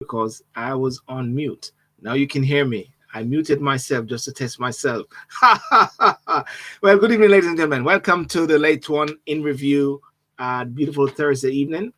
because I was on mute. Now you can hear me. I muted myself just to test myself. Well, good evening, ladies and gentlemen. Welcome to the late one in review. Beautiful Thursday evening.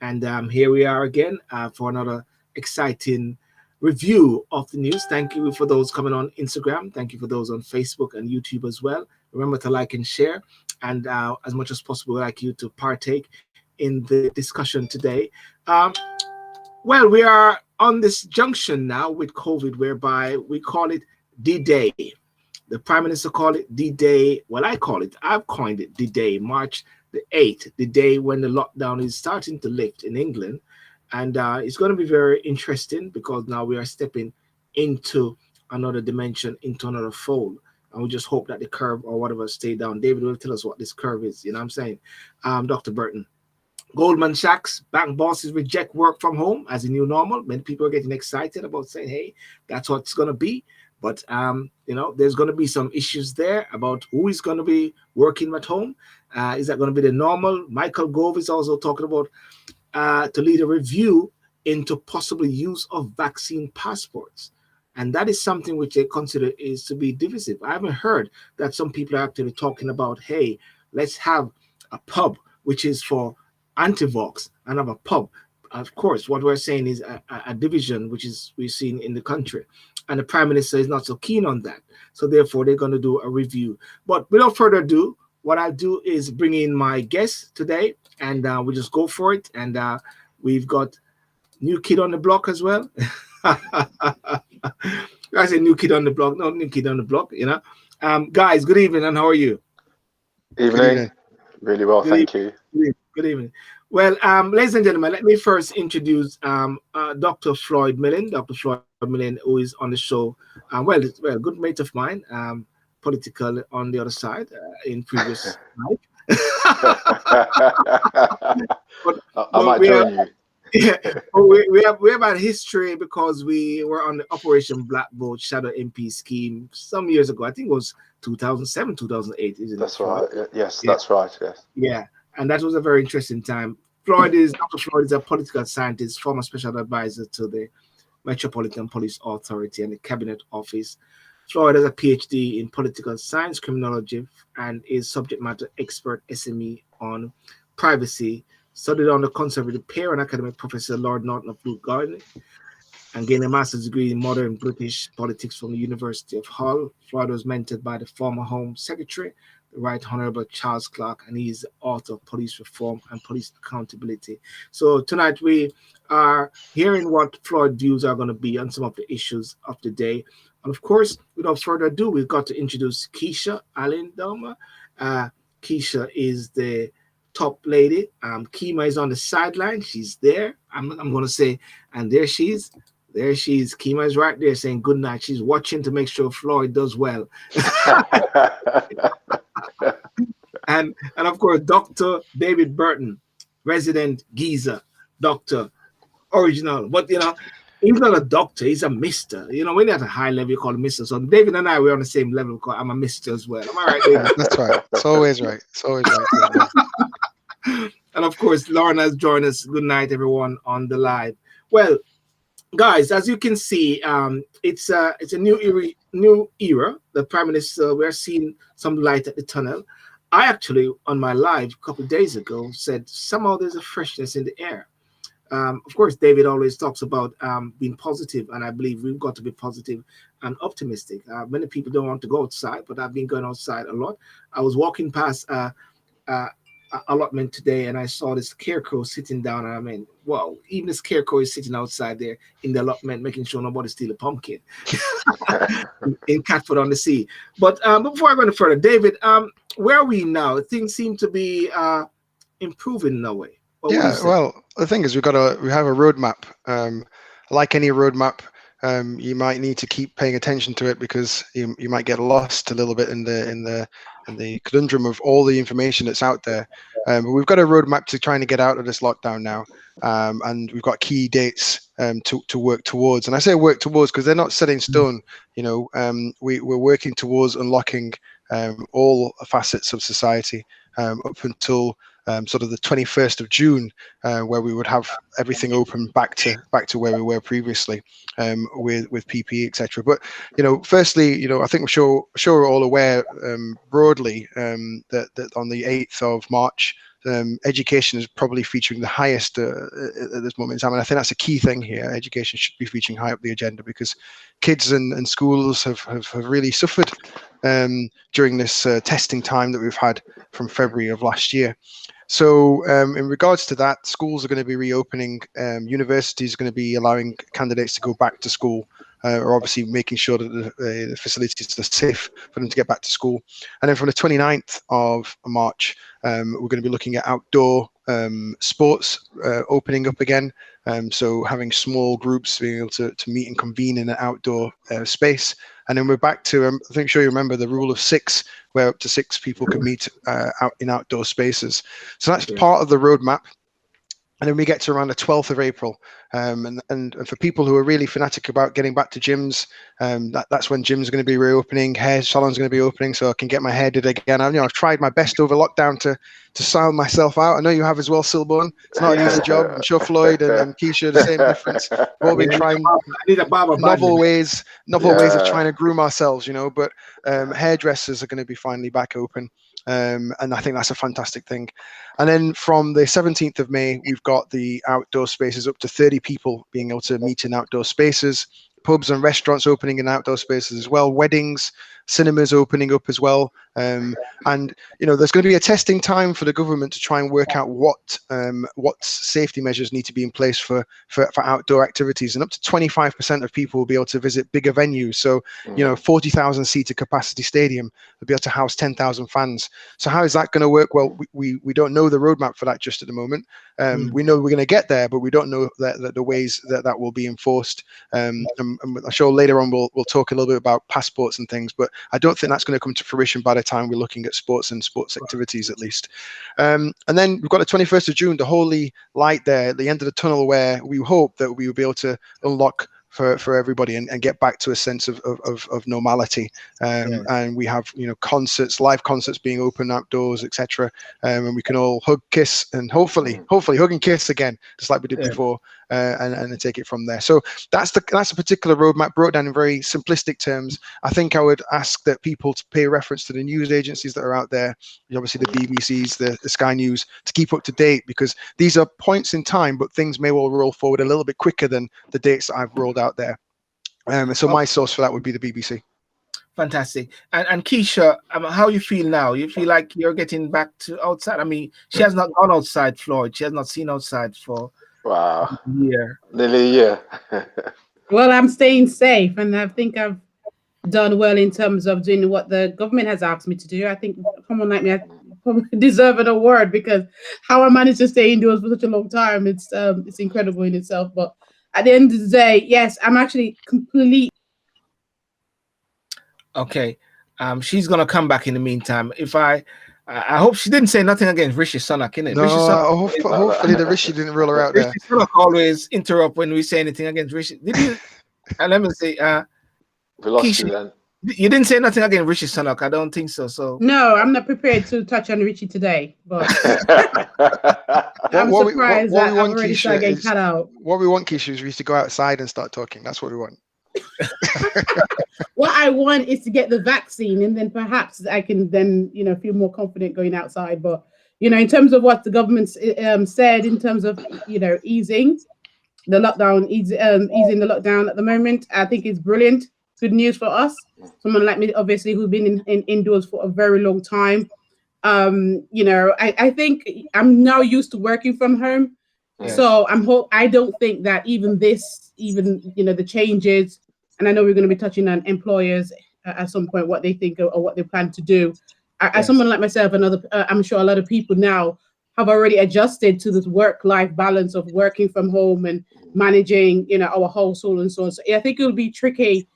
And here we are again for another exciting review of the news. Thank you for those coming on Instagram. Thank you for those on Facebook and YouTube as well. Remember to like and share. And as much as possible, we'd like you to partake in the discussion today. Well, we are on this junction now with COVID, whereby we call it D-Day. The Prime Minister called it D-Day. Well, I've coined it D-Day, March the 8th, the day when the lockdown is starting to lift in England. And it's going to be very interesting because now we are stepping into another dimension, into another fold. And we just hope that the curve or whatever stay down. David will tell us what this curve is. You know what I'm saying? Dr. Burton. Goldman Sachs bank bosses reject work from home as a new normal. Many people are getting excited about saying, hey, that's what it's going to be. But, there's going to be some issues there about who is going to be working at home. Is that going to be the normal? Michael Gove is also talking about to lead a review into possible use of vaccine passports. And that is something which they consider is to be divisive. I haven't heard that some people are actually talking about, hey, let's have a pub, which is for anti-vax, and have a pub. Of course, what we're saying is a division, which is we've seen in the country. And the Prime Minister is not so keen on that. So therefore, they're going to do a review. But without further ado, what I'll do is bring in my guest today, and we'll just go for it. And we've got new kid on the block as well. I say new kid on the block, not new kid on the block, Guys, good evening, and how are you? Evening. Really well, thank you. Good evening. Well, ladies and gentlemen, let me first introduce Dr. Floyd Millen. Dr. Floyd Millen, who is on the show. Good mate of mine, political on the other side in previous life. I might join you. Yeah, we have a history because we were on the Operation Black Vote Shadow MP scheme some years ago. I think it was 2007, 2008. Isn't that's it? Right. Yes, yeah. That's right. Yes. Yeah, and that was a very interesting time. Dr. Floyd is a political scientist, former special advisor to the Metropolitan Police Authority and the Cabinet Office. Floyd has a PhD in political science, criminology, and is subject matter expert SME on privacy. Studied under conservative peer and academic professor Lord Norton of Blue Garden, and gained a master's degree in modern British politics from the University of Hull. Floyd was mentored by the former Home Secretary, the Right Honourable Charles Clarke, and he is the author of Police Reform and Police Accountability. So tonight we are hearing what Floyd's views are going to be on some of the issues of the day. And of course, without further ado, we've got to introduce Keisha Allendoma. Keisha is the top lady. Kima is on the sideline. She's there. I'm going to say, and there she is. There she is. Kima is right there saying good night. She's watching to make sure Floyd does well. and of course, Dr. David Burton, resident geezer, doctor, original. But, he's not a doctor. He's a mister. When you're at a high level, you call him mister. So David and I, we're on the same level. I'm a mister as well. Am I right, David? That's right. It's always right. It's always right. And of course, Lauren has joined us. Good night, everyone on the live. Well, guys, as you can see, it's a new era. The Prime Minister, we're seeing some light at the tunnel. I actually, on my live a couple of days ago, said somehow there's a freshness in the air. Of course, David always talks about being positive, and I believe we've got to be positive and optimistic. Many people don't want to go outside, but I've been going outside a lot. I was walking past allotment today, and I saw this scarecrow sitting down, and I mean, wow, even the scarecrow is sitting outside there in the allotment, making sure nobody steal a pumpkin in Catford on the Sea. But before I go any further, David, where are we now? Things seem to be improving in a way. Well, the thing is, we have a roadmap. Like any roadmap, you might need to keep paying attention to it because you might get lost a little bit in the conundrum of all the information that's out there. But we've got a roadmap to trying to get out of this lockdown now, and we've got key dates to work towards. And I say work towards because they're not set in stone. We're working towards unlocking all facets of society up until sort of the 21st of June, where we would have everything open back to where we were previously, with PPE, etc. But firstly, I think I'm sure we're all aware, broadly, that on the 8th of March, education is probably featuring the highest at this moment in time, and I think that's a key thing here. Education should be featuring high up the agenda, because kids and schools have really suffered during this testing time that we've had from February of last year. So in regards to that, schools are going to be reopening. Universities are going to be allowing candidates to go back to school, or obviously making sure that the facilities are safe for them to get back to school. And then from the 29th of March, we're going to be looking at outdoor sports opening up again. So having small groups being able to meet and convene in an outdoor space. And then we're back to, I think, sure you remember the rule of 6, where up to 6 people can meet out in outdoor spaces. So that's part of the roadmap. And then we get to around the 12th of April. And for people who are really fanatic about getting back to gyms, that's when gyms are going to be reopening, hair salons are going to be opening, so I can get my hair did again. I've tried my best over lockdown to style myself out. I know you have as well, Sylbourne. It's not an easy job. I'm sure Floyd and Keisha, the same difference. We've all been trying novel ways of trying to groom ourselves, but hairdressers are going to be finally back open. And I think that's a fantastic thing. And then from the 17th of May, we've got the outdoor spaces up to 30 people being able to meet in outdoor spaces, pubs and restaurants opening in outdoor spaces as well, weddings, cinemas opening up as well. And there's going to be a testing time for the government to try and work out what safety measures need to be in place for outdoor activities. And up to 25% of people will be able to visit bigger venues. So 40,000 seater capacity stadium will be able to house 10,000 fans. So how is that going to work? Well, we don't know the roadmap for that just at the moment. We know we're going to get there, but we don't know that the ways that will be enforced. And I'm sure later on we'll talk a little bit about passports and things, but I don't think that's going to come to fruition by the time we're looking at sports and sports activities, at least. And then we've got the 21st of June, the holy light there at the end of the tunnel, where we hope that we will be able to unlock for everybody and get back to a sense of normality. And we have concerts, live concerts being open outdoors, etc. And we can all hug, kiss, and hopefully hug and kiss again, just like we did before, and take it from there. So that's a particular roadmap brought down in very simplistic terms. I think I would ask that people to pay reference to the news agencies that are out there, obviously the BBCs, the Sky News, to keep up to date, because these are points in time, but things may well roll forward a little bit quicker than the dates that I've rolled out there. So my source for that would be the BBC. Fantastic. And Keisha, how you feel now? You feel like you're getting back to outside? I mean, she has not gone outside, Floyd. She has not seen outside for a year. Nearly a year. Well, I'm staying safe, and I think I've done well in terms of doing what the government has asked me to do. I think someone like me, I probably deserve an award, because how I managed to stay indoors for such a long time, it's incredible in itself. But at the end of the day, yes, I'm actually completely. Okay, she's gonna come back in the meantime. If I hope she didn't say nothing against Rishi Sunak, innit? No, hopefully the Rishi didn't roll her out there. Rishi Sunak always interrupt when we say anything against Rishi. Did you? Let me say, we lost Keisha, you then. You didn't say nothing against Rishi Sunak. I don't think so. So no, I'm not prepared to touch on Richie today, but I'm surprised that I've already started getting cut out. What we want, Keisha, is for you to go outside and start talking. That's what we want. What I want is to get the vaccine, and then perhaps I can then feel more confident going outside. But in terms of what the government said in terms of easing the lockdown, easing the lockdown at the moment, I think it's brilliant. Good news for us. Someone like me, obviously, who's been in indoors for a very long time. I think I'm now used to working from home. Yes. So I don't think that even the changes, and I know we're going to be touching on employers at some point, what they think or what they plan to do. As someone like myself and I'm sure a lot of people now have already adjusted to this work-life balance of working from home and managing, our household and so on. So I think it will be tricky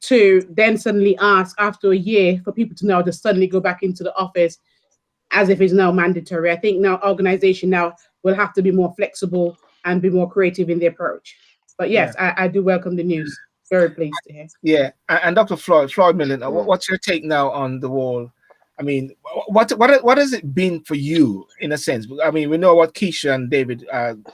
to then suddenly ask after a year for people to now just suddenly go back into the office as if it's now mandatory. I think now organization now will have to be more flexible and be more creative in the approach. But yes, I do welcome the news. Very pleased to hear. Yeah, and Dr. Floyd Millen, what's your take now on the whole I mean, what has it been for you in a sense? I mean, we know what Keisha and David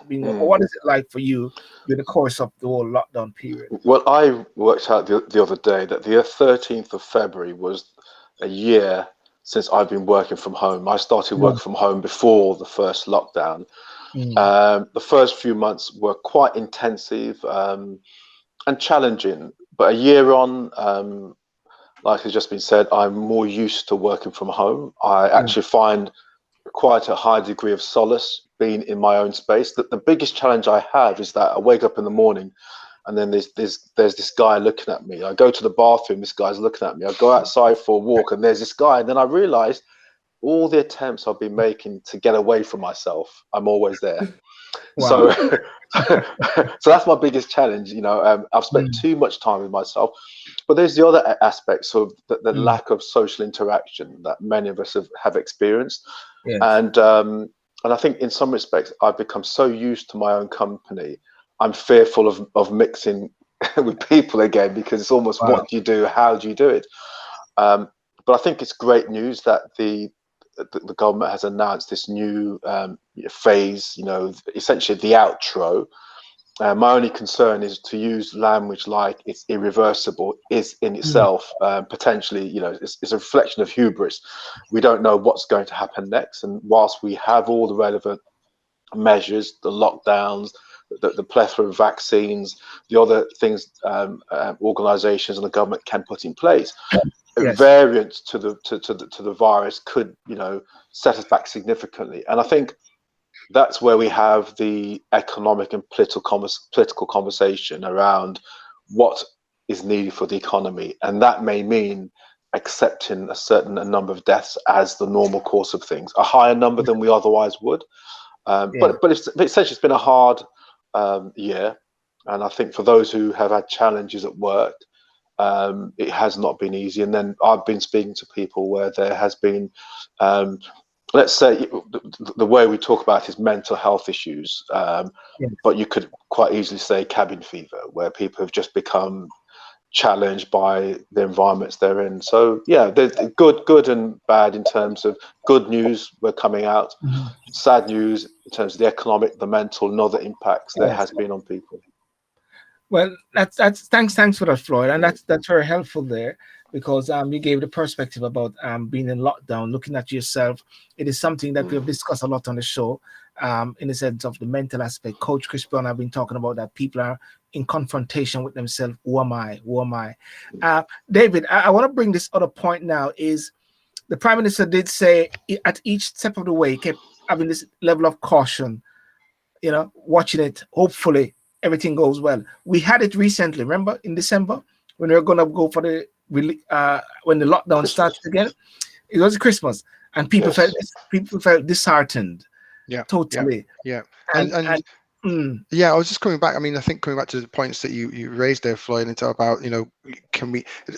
what is it like for you during the course of the whole lockdown period? Well, I worked out the other day that the 13th of February was a year since I've been working from home. I started working from home before the first lockdown. The first few months were quite intensive and challenging, but a year on, like has just been said, I'm more used to working from home. I actually find quite a high degree of solace being in my own space. The biggest challenge I have is that I wake up in the morning and then there's this guy looking at me. I go to the bathroom, this guy's looking at me. I go outside for a walk and there's this guy, and then I realize all the attempts I've been making to get away from myself, I'm always there. Wow. So that's my biggest challenge. I've spent too much time with myself. But there's the other aspects of the lack of social interaction that many of us have experienced. Yes. And I think in some respects, I've become so used to my own company, I'm fearful of mixing with people again, because it's almost what do you do? How do you do it? But I think it's great news that the government has announced this new phase, essentially the outro. My only concern is to use language like it's irreversible is in itself potentially, it's a reflection of hubris. We don't know what's going to happen next. And whilst we have all the relevant measures, the lockdowns, the plethora of vaccines, the other things organizations and the government can put in place, variants to the virus could, set us back significantly. And I think that's where we have the economic and political conversation around what is needed for the economy, and that may mean accepting a certain number of deaths as the normal course of things, a higher number than we otherwise would. But essentially, it's been a hard year, and I think for those who have had challenges at work, it has not been easy. And then I've been speaking to people where there has been let's say the way we talk about it is mental health issues, but you could quite easily say cabin fever, where people have just become challenged by the environments they're in. So there's good and bad in terms of good news we're coming out, sad news in terms of the economic, the mental, and other impacts there has been on people. Well, that's thanks for that, Floyd, and that's very helpful there, because you gave the perspective about being in lockdown, looking at yourself. It is something that we have discussed a lot on the show, in the sense of the mental aspect. Coach Chris Brown, I've been talking about that people are in confrontation with themselves. Who am I? Who am I? David, I want to bring this other point now. Is the Prime Minister did say at each step of the way, kept having this level of caution, watching it. Hopefully everything goes well. We had it recently, remember, in December, when we were going to go for the when the lockdown started again. It was Christmas, and people felt disheartened. Totally. I was just coming back. I mean, I think coming back to the points that you raised there, Floyd, and talk about,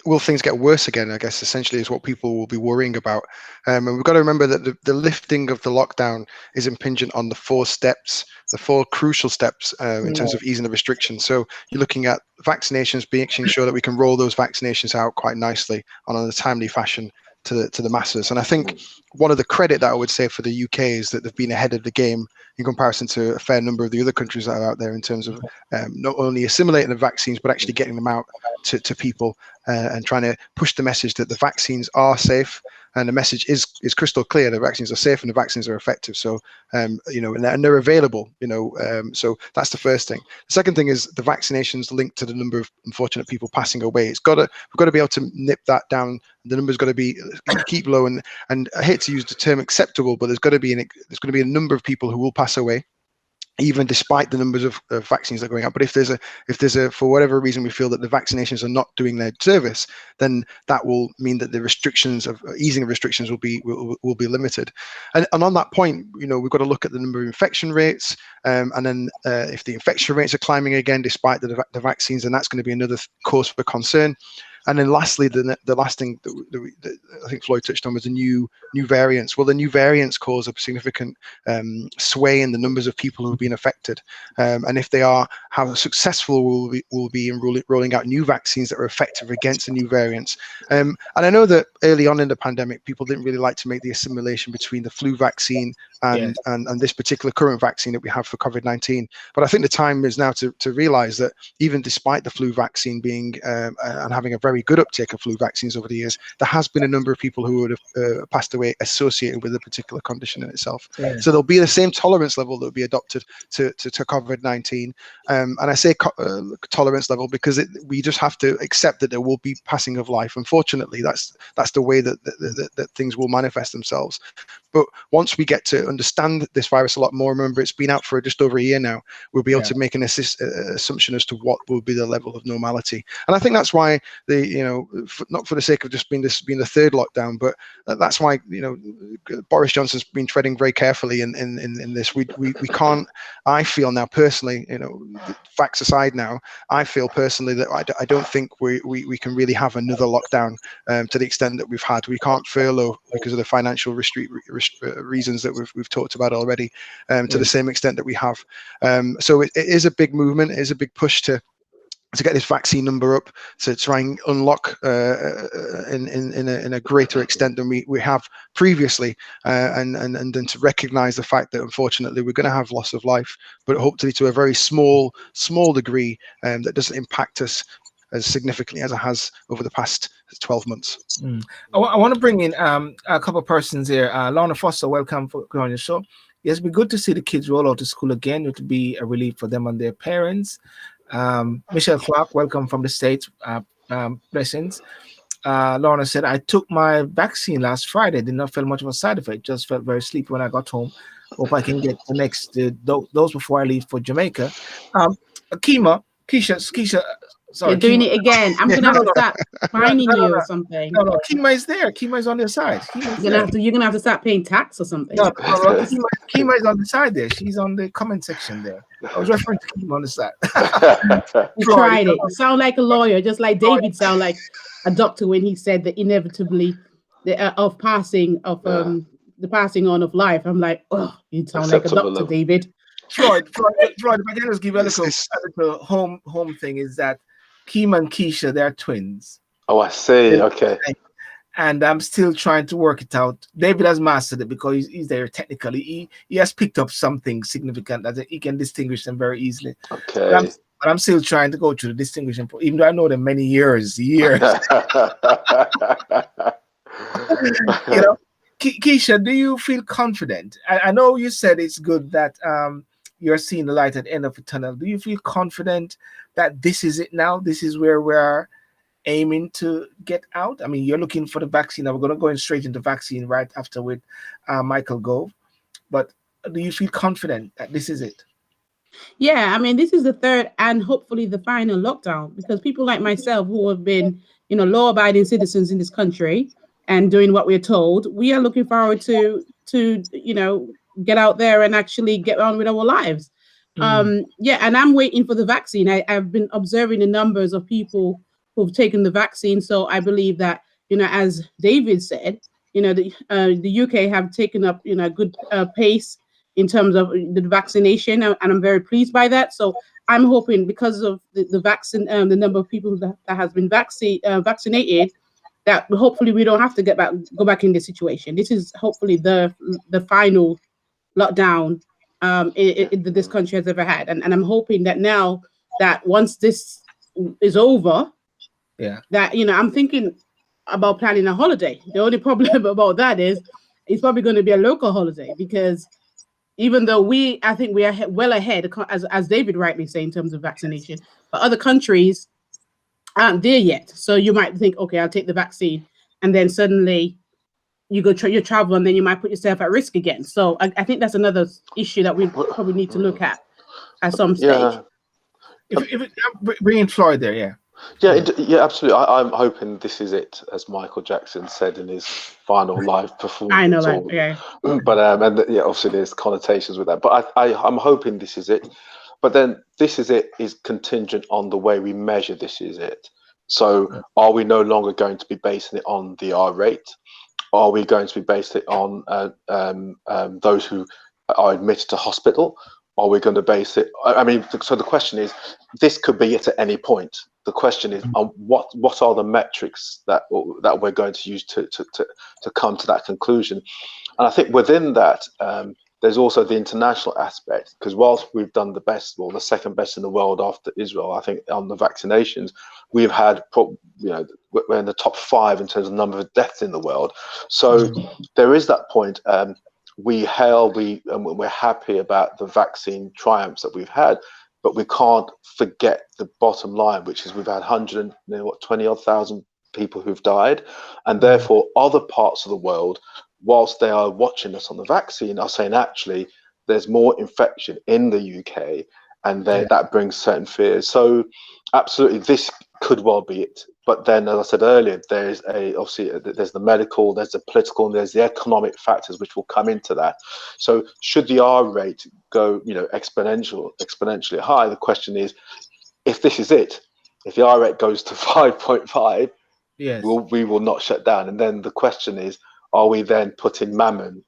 will things get worse again? I guess essentially is what people will be worrying about. And we've got to remember that the lifting of the lockdown is impingent on the four crucial steps in terms of easing the restrictions. So you're looking at vaccinations, making sure that we can roll those vaccinations out quite nicely on a timely fashion to the masses. And I think one of the credit that I would say for the UK is that they've been ahead of the game in comparison to a fair number of the other countries that are out there in terms of not only assimilating the vaccines, but actually getting them out to people and trying to push the message that the vaccines are safe. And the message is crystal clear: the vaccines are safe and the vaccines are effective. So, and they're available. So that's the first thing. The second thing is the vaccinations linked to the number of unfortunate people passing away. We've got to be able to nip that down. The number's got to keep low. And I hate to use the term acceptable, but there's going to be a number of people who will pass away, even despite the numbers of vaccines that are going out. But if there's a for whatever reason we feel that the vaccinations are not doing their service, then that will mean that the restrictions of easing of restrictions will be limited. And on that point, we've got to look at the number of infection rates, and then if the infection rates are climbing again despite the vaccines, then that's going to be another cause for concern. And then lastly, the last thing that I think Floyd touched on was the new variants. Well, the new variants cause a significant sway in the numbers of people who have been affected. And if they are, how successful will be in rolling out new vaccines that are effective against the new variants. And I know that early on in the pandemic, people didn't really like to make the assimilation between the flu vaccine and this particular current vaccine that we have for COVID-19. But I think the time is now to realize that even despite the flu vaccine being and having a very good uptake of flu vaccines over the years, there has been a number of people who would have passed away associated with a particular condition in itself. So there'll be the same tolerance level that will be adopted to COVID-19. And I say tolerance level because we just have to accept that there will be passing of life. Unfortunately, that's the way that things will manifest themselves. But once we get to understand this virus a lot more, remember it's been out for just over a year now, we'll be able to make an assumption as to what will be the level of normality. And I think that's why not for the sake of just being the third lockdown, but that's why Boris Johnson's been treading very carefully in this. We can't. I feel now personally, facts aside now, I feel personally that I don't think we can really have another lockdown to the extent that we've had. We can't furlough because of the financial reasons that we've talked about already to the same extent that we have. So it is a big movement. It is a big push to get this vaccine number up, to try and unlock in a greater extent than we have previously, and then to recognise the fact that unfortunately we're going to have loss of life, but hopefully to a very small degree that doesn't impact us as significantly as it has over the past 12 months. I want to bring in a couple of persons here. Lorna Foster, welcome for joining the show. Yes, it'd be good to see the kids roll out to school again. It would be a relief for them and their parents. Michelle Clark, welcome from the States. Blessings. Lorna said, I took my vaccine last Friday. Did not feel much of a side effect. Just felt very sleepy when I got home. Hope I can get the next dose before I leave for Jamaica. Keisha, sorry. You're doing it again. I'm gonna have to start finding you or something. No, Kima is there. Kima is on the side. You're gonna have to start paying tax or something. No, Kima is on the side there. She's on the comment section there. I was referring to Kima on the side. You tried it. You sound like a lawyer, just like David sound like a doctor when he said that inevitably the passing on of life. I'm like, oh, you sound like a doctor, David. Floyd, if I can just give a little home thing, is that Kima and Keisha, they're twins. Oh, I see. Okay. And I'm still trying to work it out. David has mastered it because he's there technically. He has picked up something significant that he can distinguish them very easily. Okay. But I'm still trying to go through the distinguishing, even though I know them many years. Keisha, do you feel confident? I know you said it's good that you're seeing the light at the end of the tunnel. Do you feel confident that this is it now? This is where we're aiming to get out? I mean, you're looking for the vaccine. Now we're going to go in straight into vaccine right after with Michael Gove. But do you feel confident that this is it? Yeah, I mean, this is the third and hopefully the final lockdown, because people like myself who have been, law-abiding citizens in this country and doing what we're told, we are looking forward to get out there and actually get on with our lives. And I'm waiting for the vaccine. I've been observing the numbers of people who've taken the vaccine. So I believe that, as David said, the UK have taken up, a good pace in terms of the vaccination, and I'm very pleased by that. So I'm hoping, because of the vaccine, the number of people that has been vaccinated, that hopefully we don't have to go back in this situation. This is hopefully the final lockdown this country has ever had, and I'm hoping that now that once this is over, that I'm thinking about planning a holiday. The only problem about that is it's probably going to be a local holiday, because even though I think we are well ahead, as David rightly said, in terms of vaccination, but other countries aren't there yet. So you might think, okay, I'll take the vaccine, and then suddenly you go your travel, and then you might put yourself at risk again. So I think that's another issue that we probably need to look at some stage. If bringing Floyd there, Yeah, absolutely. I'm hoping this is it, as Michael Jackson said in his final live performance. I know, right? But obviously there's connotations with that. But I'm hoping this is it. But then this is it is contingent on the way we measure this is it. So are we no longer going to be basing it on the R rate? Are we going to be basing it on those who are admitted to hospital? Are we going to base it? I mean, so the question is, this could be it at any point. The question is, what are the metrics that we're going to use to come to that conclusion? And I think within that, there's also the international aspect, because whilst we've done the best, well, the second best in the world after Israel, I think on the vaccinations, we've had, we're in the top 5 in terms of number of deaths in the world. So there is that point. We're happy about the vaccine triumphs that we've had, but we can't forget the bottom line, which is we've had 120,000 people who've died, and therefore other parts of the world, whilst they are watching us on the vaccine, are saying actually there's more infection in the UK, and that brings certain fears. So absolutely, this could well be it. But then, as I said earlier, there's there's the medical, there's the political, and there's the economic factors which will come into that. So should the R rate go, exponentially high, the question is, if this is it, if the R rate goes to 5.5, we will not shut down. And then the question is, are we then putting mammon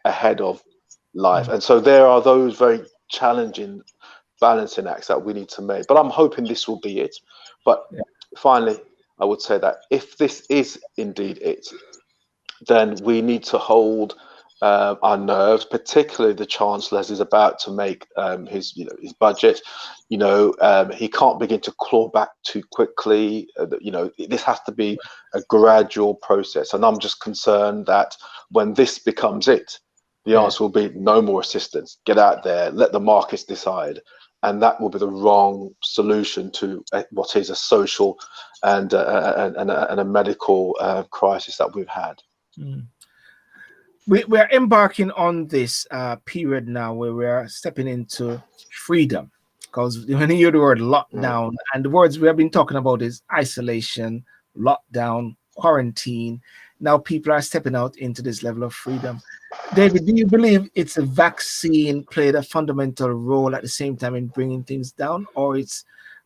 ahead of life? And so there are those very challenging balancing acts that we need to make. But I'm hoping this will be it. But finally, I would say that if this is indeed it, then we need to hold our nerves, particularly the Chancellor, as he's about to make his budget. He can't begin to claw back too quickly. This has to be a gradual process. And I'm just concerned that when this becomes it, the answer will be no more assistance. Get out there, let the markets decide. And that will be the wrong solution to what is a social and a medical crisis that we've had. We're embarking on this period now where we're stepping into freedom, because when you hear the word lockdown, and the words we have been talking about is isolation, lockdown, quarantine. Now people are stepping out into this level of freedom. David, do you believe it's a vaccine played a fundamental role at the same time in bringing things down, or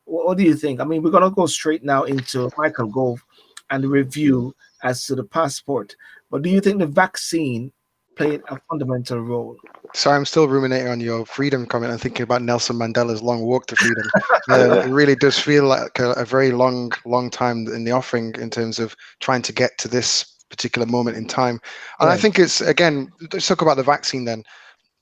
what do you think? I mean, we're going to go straight now into Michael Gove and the review as to the passport. But do you think the vaccine played a fundamental role? So I'm still ruminating on your freedom comment and thinking about Nelson Mandela's long walk to freedom. It really does feel like a very long time in the offing in terms of trying to get to this particular moment in time. And I think it's, again, let's talk about the vaccine then.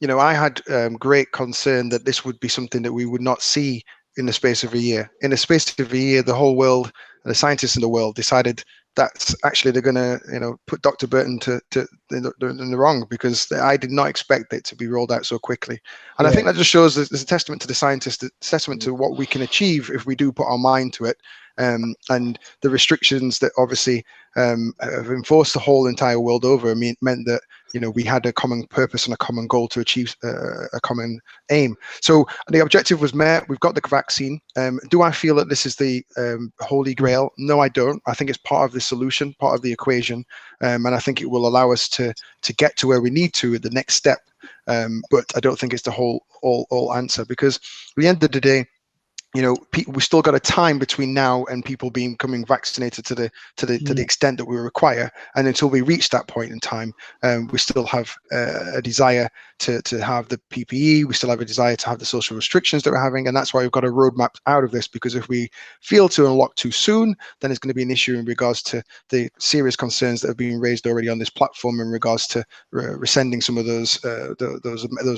I had great concern that this would be something that we would not see in the space of a year. In the space of a year, the whole world, the scientists in the world decided that actually they're going to put Dr. Burton in the wrong, because I did not expect it to be rolled out so quickly. And I think that just shows there's a testament to the scientists, a testament to what we can achieve if we do put our mind to it. And the restrictions that obviously have enforced the whole entire world over meant that we had a common purpose and a common goal to achieve a common aim. So the objective was met. We've got the vaccine. Do I feel that this is the holy grail? No, I don't. I think it's part of the solution, part of the equation, and I think it will allow us to get to where we need to at the next step. But I don't think it's the whole all answer, because at the end of the day, we still got a time between now and people becoming vaccinated to the extent that we require, and until we reach that point in time, we still have a desire to have the PPE. We still have a desire to have the social restrictions that we're having, and that's why we've got a roadmap out of this. Because if we fail to unlock too soon, then it's going to be an issue in regards to the serious concerns that have been raised already on this platform in regards to rescinding some of those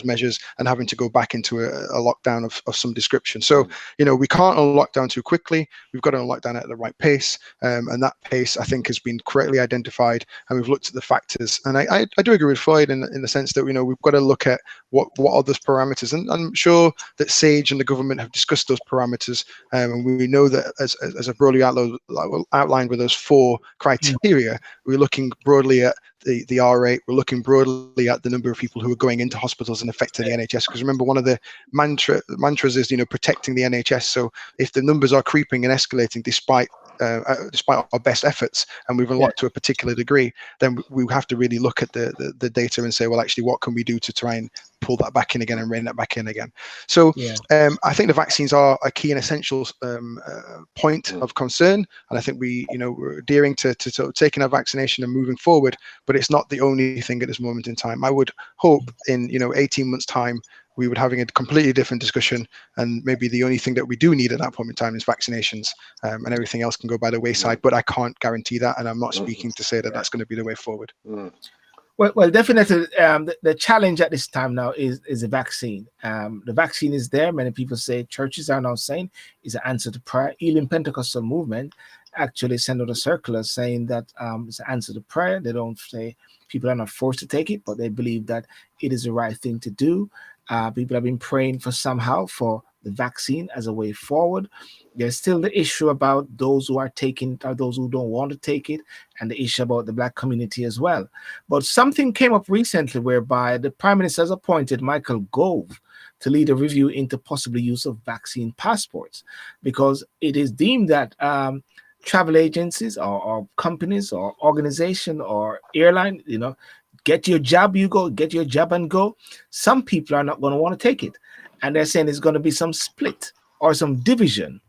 measures and having to go back into a lockdown of some description. So we can't unlock down too quickly. We've got to unlock down at the right pace, and that pace, I think, has been correctly identified, and we've looked at the factors. And I do agree with Floyd in the sense that we've got to look at what are those parameters, and I'm sure that SAGE and the government have discussed those parameters, and we know that as a broadly outlined with those 4 criteria, we're looking broadly at the R rate. We're looking broadly at the number of people who are going into hospitals and affecting the NHS. Because remember, one of the mantras is protecting the NHS. So if the numbers are creeping and escalating despite our best efforts, and we've unlocked to a particular degree, then we have to really look at the data and say, well, actually, what can we do to try and pull that back in again and rein that back in again. So I think the vaccines are a key and essential point of concern, and I think we're adhering to sort of taking our vaccination and moving forward, but it's not the only thing at this moment in time. I would hope in 18 months time we would having a completely different discussion, and maybe the only thing that we do need at that point in time is vaccinations, and everything else can go by the wayside. But I can't guarantee that, and I'm not speaking to say that that's going to be the way forward. Well, definitely, the challenge at this time now is the vaccine. The vaccine is there. Many people say, churches are now saying, is an answer to prayer. Elim Pentecostal movement actually sent out a circular saying that it's an answer to prayer. They don't say people are not forced to take it, but they believe that it is the right thing to do. People have been praying for the vaccine as a way forward. There's still the issue about those who are taking it or those who don't want to take it, and the issue about the Black community as well. But something came up recently whereby the Prime Minister has appointed Michael Gove to lead a review into possible use of vaccine passports, because it is deemed that travel agencies or companies or organization or airline, get your jab, you go, get your jab and go. Some people are not going to want to take it. And they're saying there's going to be some split or some division.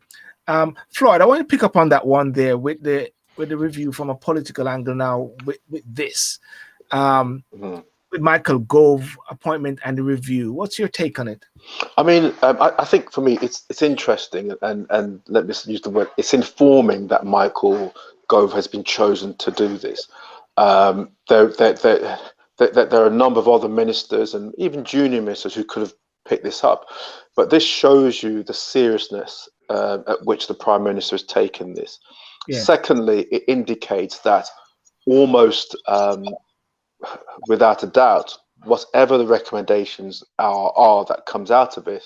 Floyd, I want to pick up on that one there with the review from a political angle now with this. With Michael Gove appointment and the review. What's your take on it? I mean, I think for me, it's interesting, and let me use the word, it's informing that Michael Gove has been chosen to do this. There are a number of other ministers and even junior ministers who could have picked this up, but this shows you the seriousness at which the Prime Minister has taken this. Yeah. Secondly, it indicates that almost without a doubt, whatever the recommendations are that comes out of it,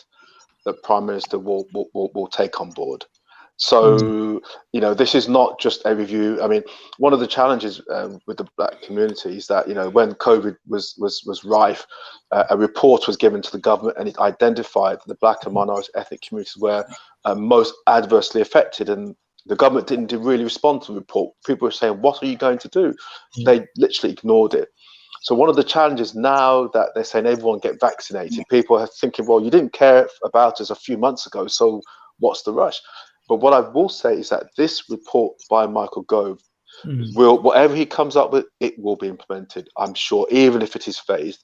the Prime Minister will take on board. So, this is not just a review. I mean, one of the challenges with the Black community is that, when COVID was rife, a report was given to the government, and it identified that the Black and minority ethnic communities were most adversely affected, and the government didn't really respond to the report. People were saying, what are you going to do? They literally ignored it. So one of the challenges now that they're saying everyone get vaccinated, people are thinking, well, you didn't care about us a few months ago, so what's the rush? But what I will say is that this report by Michael Gove will, whatever he comes up with, it will be implemented, I'm sure, even if it is phased.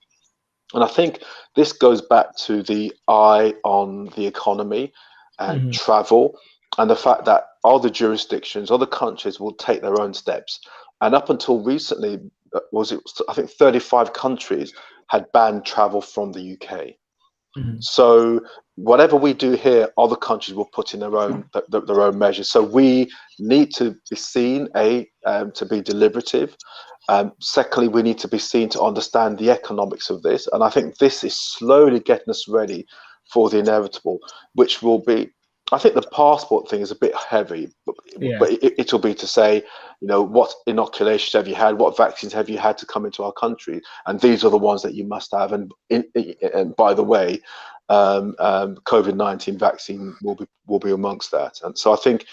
And I think this goes back to the eye on the economy and travel, and the fact that other jurisdictions, other countries will take their own steps. And up until recently, I think 35 countries had banned travel from the UK. So whatever we do here, other countries will put in their own measures. So we need to be seen to be deliberative. Secondly, we need to be seen to understand the economics of this. And I think this is slowly getting us ready for the inevitable, which will be, I think the passport thing is a bit heavy, but it'll be to say, what inoculations have you had? What vaccines have you had to come into our country? And these are the ones that you must have. And by the way, COVID-19 vaccine will be amongst that. And so I think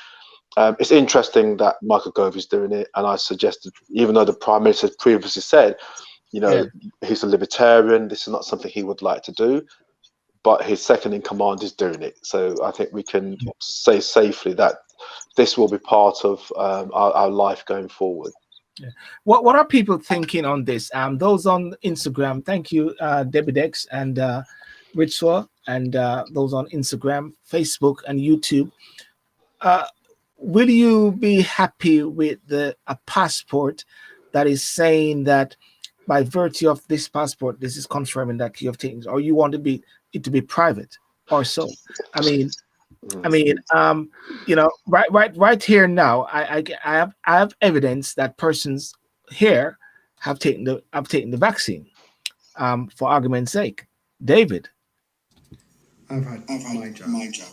it's interesting that Michael Gove is doing it. And I suggested, even though the Prime Minister previously said, he's a libertarian, this is not something he would like to do, but his second in command is doing it. So I think we can say safely that this will be part of our life going forward. Yeah. What are people thinking on this? Those on Instagram, thank you, Debbie Dex and Ritswa, and those on Instagram, Facebook, and YouTube. Will you be happy with a passport that is saying that by virtue of this passport, this is confirming that you have taken, or you want it to be private or so? I mean, right here now, I have evidence that persons here have taken the vaccine. For argument's sake, David, I've had my job.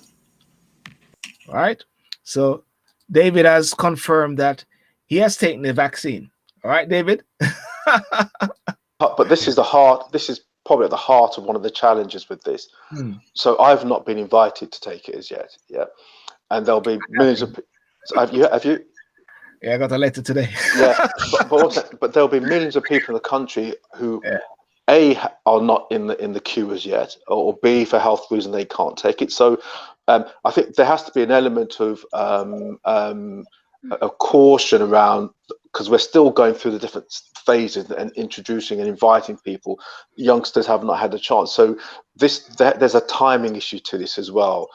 All right. So David has confirmed that he has taken the vaccine. All right, David. But this is probably at the heart of one of the challenges with this. So I've not been invited to take it as yet. Yeah. And there'll be millions of. Have you? Yeah, I got a letter today. Yeah, but there'll be millions of people in the country who A, are not in the queue as yet, or B, for health reasons they can't take it. So I think there has to be an element of a caution around, because we're still going through the different phases and introducing and inviting people. Youngsters have not had a chance. So there's a timing issue to this as well.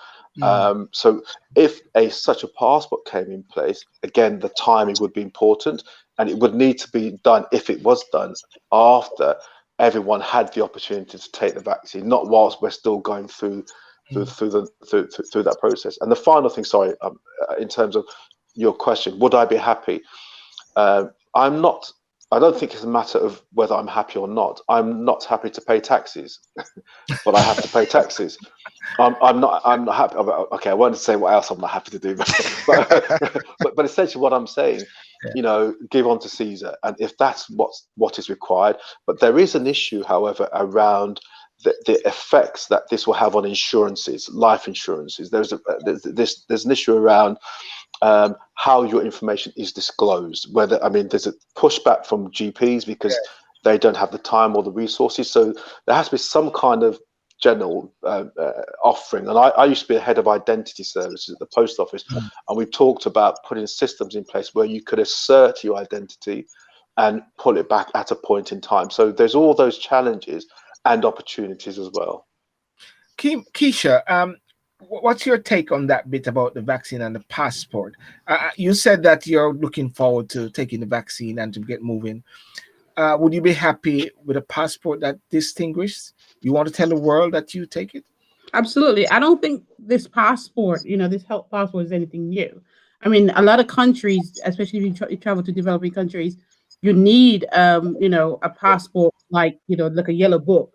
So if such a passport came in place, again, the timing would be important, and it would need to be done, if it was done, after everyone had the opportunity to take the vaccine, not whilst we're still going through that process. And the final thing, sorry, in terms of your question, would I be happy? I'm not. I don't think it's a matter of whether I'm happy or not. I'm not happy to pay taxes, but I have to pay taxes. I'm not happy. Okay, I wanted to say what else I'm not happy to do, but essentially what I'm saying, give on to Caesar, and if that's what is required. But there is an issue, however, around the effects that this will have on insurances, life insurances. There's an issue around how your information is disclosed. There's a pushback from GPs because they don't have the time or the resources. So there has to be some kind of general offering. And I used to be the head of identity services at the post office, and we talked about putting systems in place where you could assert your identity and pull it back at a point in time. So there's all those challenges and opportunities as well. Keisha, what's your take on that bit about the vaccine and the passport? You said that you're looking forward to taking the vaccine and to get moving. Would you be happy with a passport that distinguishes? You want to tell the world that you take it? Absolutely. I don't think this passport, this health passport, is anything new. I mean, a lot of countries, especially if you travel to developing countries, you need, a passport like a yellow book.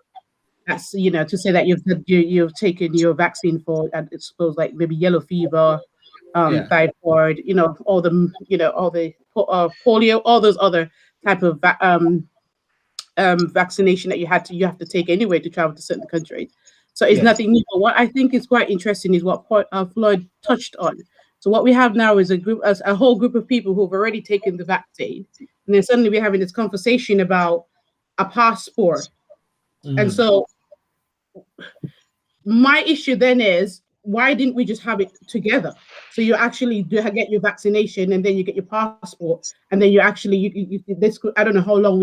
That's to say that you've taken your vaccine for, I suppose, like maybe yellow fever, typhoid, all the polio, all those other type of vaccination that you have to take anyway to travel to certain countries. So it's nothing new. But what I think is quite interesting is what Floyd touched on. So what we have now is a whole group of people who have already taken the vaccine, and then suddenly we're having this conversation about a passport. And so my issue then is, why didn't we just have it together? So you actually get your vaccination, and then you get your passport, and then you actually this could, I don't know how long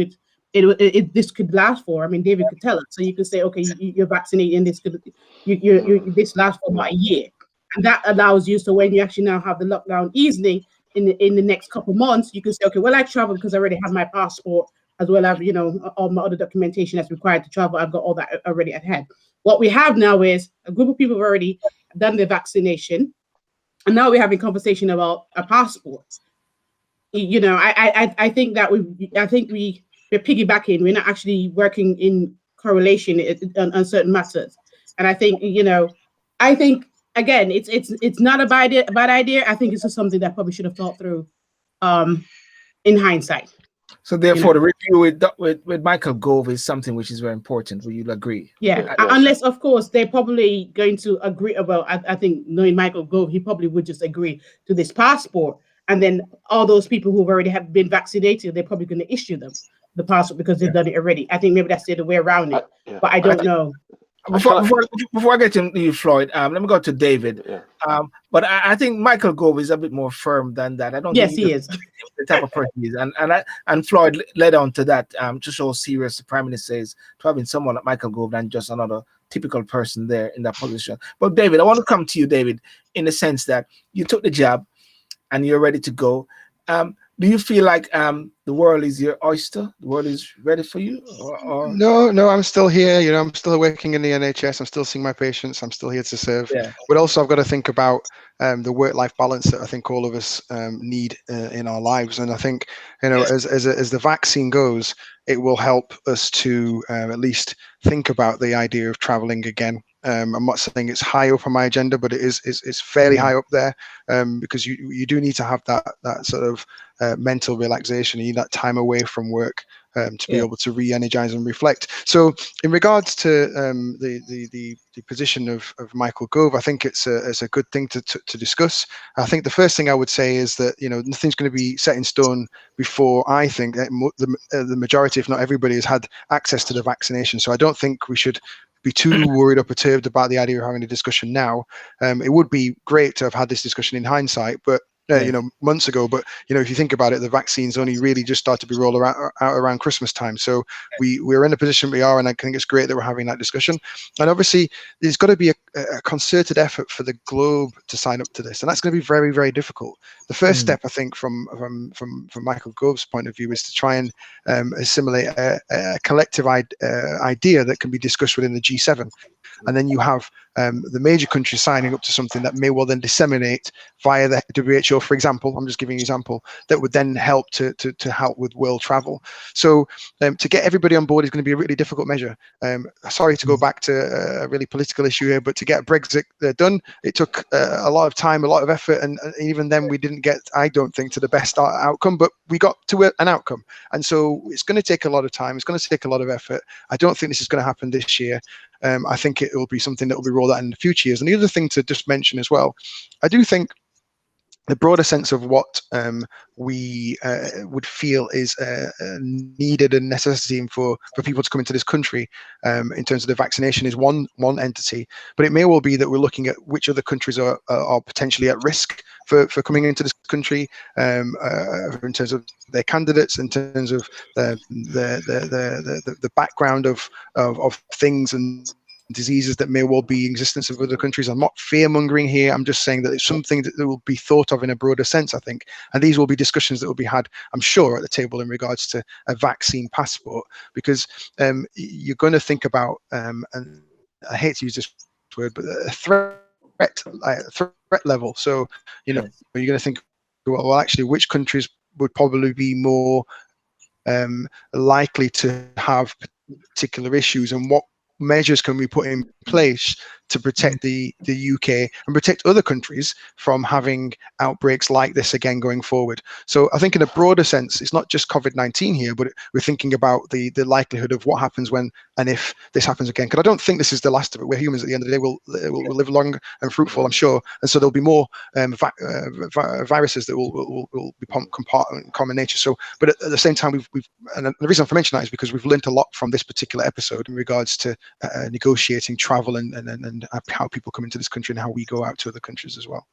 this could last for. I mean, David could tell us. So you could say, okay, you're vaccinated, and this could this lasts for about a year, and that allows you. So when you actually now have the lockdown easing in the next couple of months, you can say, okay, well, I travel because I already have my passport, as well as all my other documentation that's required to travel. I've got all that already at hand. What we have now is a group of people have already done the vaccination, and now we're having a conversation about a passport. I think that we're piggybacking. We're not actually working in correlation on certain matters. And I think again, it's not a bad idea. I think it's just something that probably should have thought through in hindsight. So therefore, the review with Michael Gove is something which is very important. Will you agree? Yeah, unless, of course, they're probably going to agree. Well, I think knowing Michael Gove, he probably would just agree to this passport. And then all those people who've already have been vaccinated, they're probably going to issue them the passport because they've done it already. I think maybe that's the other way around it, but I don't know. Before I get to you, Floyd, let me go to David. Yeah. But I think Michael Gove is a bit more firm than that. I don't. Yes, think he is the type of person he is, and Floyd led on to that to show serious the Prime Minister is to having someone like Michael Gove than just another typical person there in that position. But David, I want to come to you, David, in the sense that you took the job and you're ready to go. Do you feel like the world is your oyster? The world is ready for you? Or... No, I'm still here. I'm still working in the NHS. I'm still seeing my patients. I'm still here to serve. Yeah. But also, I've got to think about the work-life balance that I think all of us need in our lives. And I think, as the vaccine goes, it will help us to at least think about the idea of traveling again. I'm not saying it's high up on my agenda, but it's fairly high up there because you do need to have that sort of mental relaxation. You need that time away from work to be able to re-energize and reflect. So in regards to the position of Michael Gove, I think it's a good thing to discuss. I think the first thing I would say is that, nothing's going to be set in stone before, I think, the majority, if not everybody, has had access to the vaccination. So I don't think we should be too worried or perturbed about the idea of having a discussion now. It would be great to have had this discussion in hindsight, but months ago. But if you think about it, the vaccines only really just start to be rolled out around Christmas time. So we're in the position we are, and I think it's great that we're having that discussion. And obviously, there's got to be a concerted effort for the globe to sign up to this, and that's going to be very, very difficult. The first step, I think, from Michael Gove's point of view, is to try and assimilate a collective idea that can be discussed within the G7. And then you have the major countries signing up to something that may well then disseminate via the WHO, for example. I'm just giving an example that would then help to help with world travel. So to get everybody on board is going to be a really difficult measure. Sorry to go back to a really political issue here, but to get Brexit done, it took a lot of time, a lot of effort, and even then we didn't get, I don't think, to the best outcome, but we got to an outcome. And so it's going to take a lot of time. It's going to take a lot of effort. I don't think this is going to happen this year. I think it will be something that will be rolled out in the future years. And the other thing to just mention as well, I do think the broader sense of what we would feel is needed and necessity for people to come into this country in terms of the vaccination is one entity, but it may well be that we're looking at which other countries are potentially at risk for coming into this country in terms of their candidates, in terms of the background of things and diseases that may well be in existence of other countries. I'm not fear-mongering here. I'm just saying that it's something that will be thought of in a broader sense, I think. And these will be discussions that will be had, I'm sure, at the table in regards to a vaccine passport, because you're going to think about, and I hate to use this word, but a threat level. So, you're going to think, well, actually, which countries would probably be more likely to have particular issues, and what measures can we put in place to protect the UK and protect other countries from having outbreaks like this again going forward. So I think in a broader sense, it's not just COVID-19 here, but we're thinking about the likelihood of what happens when and if this happens again. Because I don't think this is the last of it. We're humans at the end of the day. We'll live long and fruitful, I'm sure. And so there'll be more viruses that will be common nature. So, but at the same time, and the reason I mention that is because we've learned a lot from this particular episode in regards to negotiating travel and how people come into this country and how we go out to other countries as well.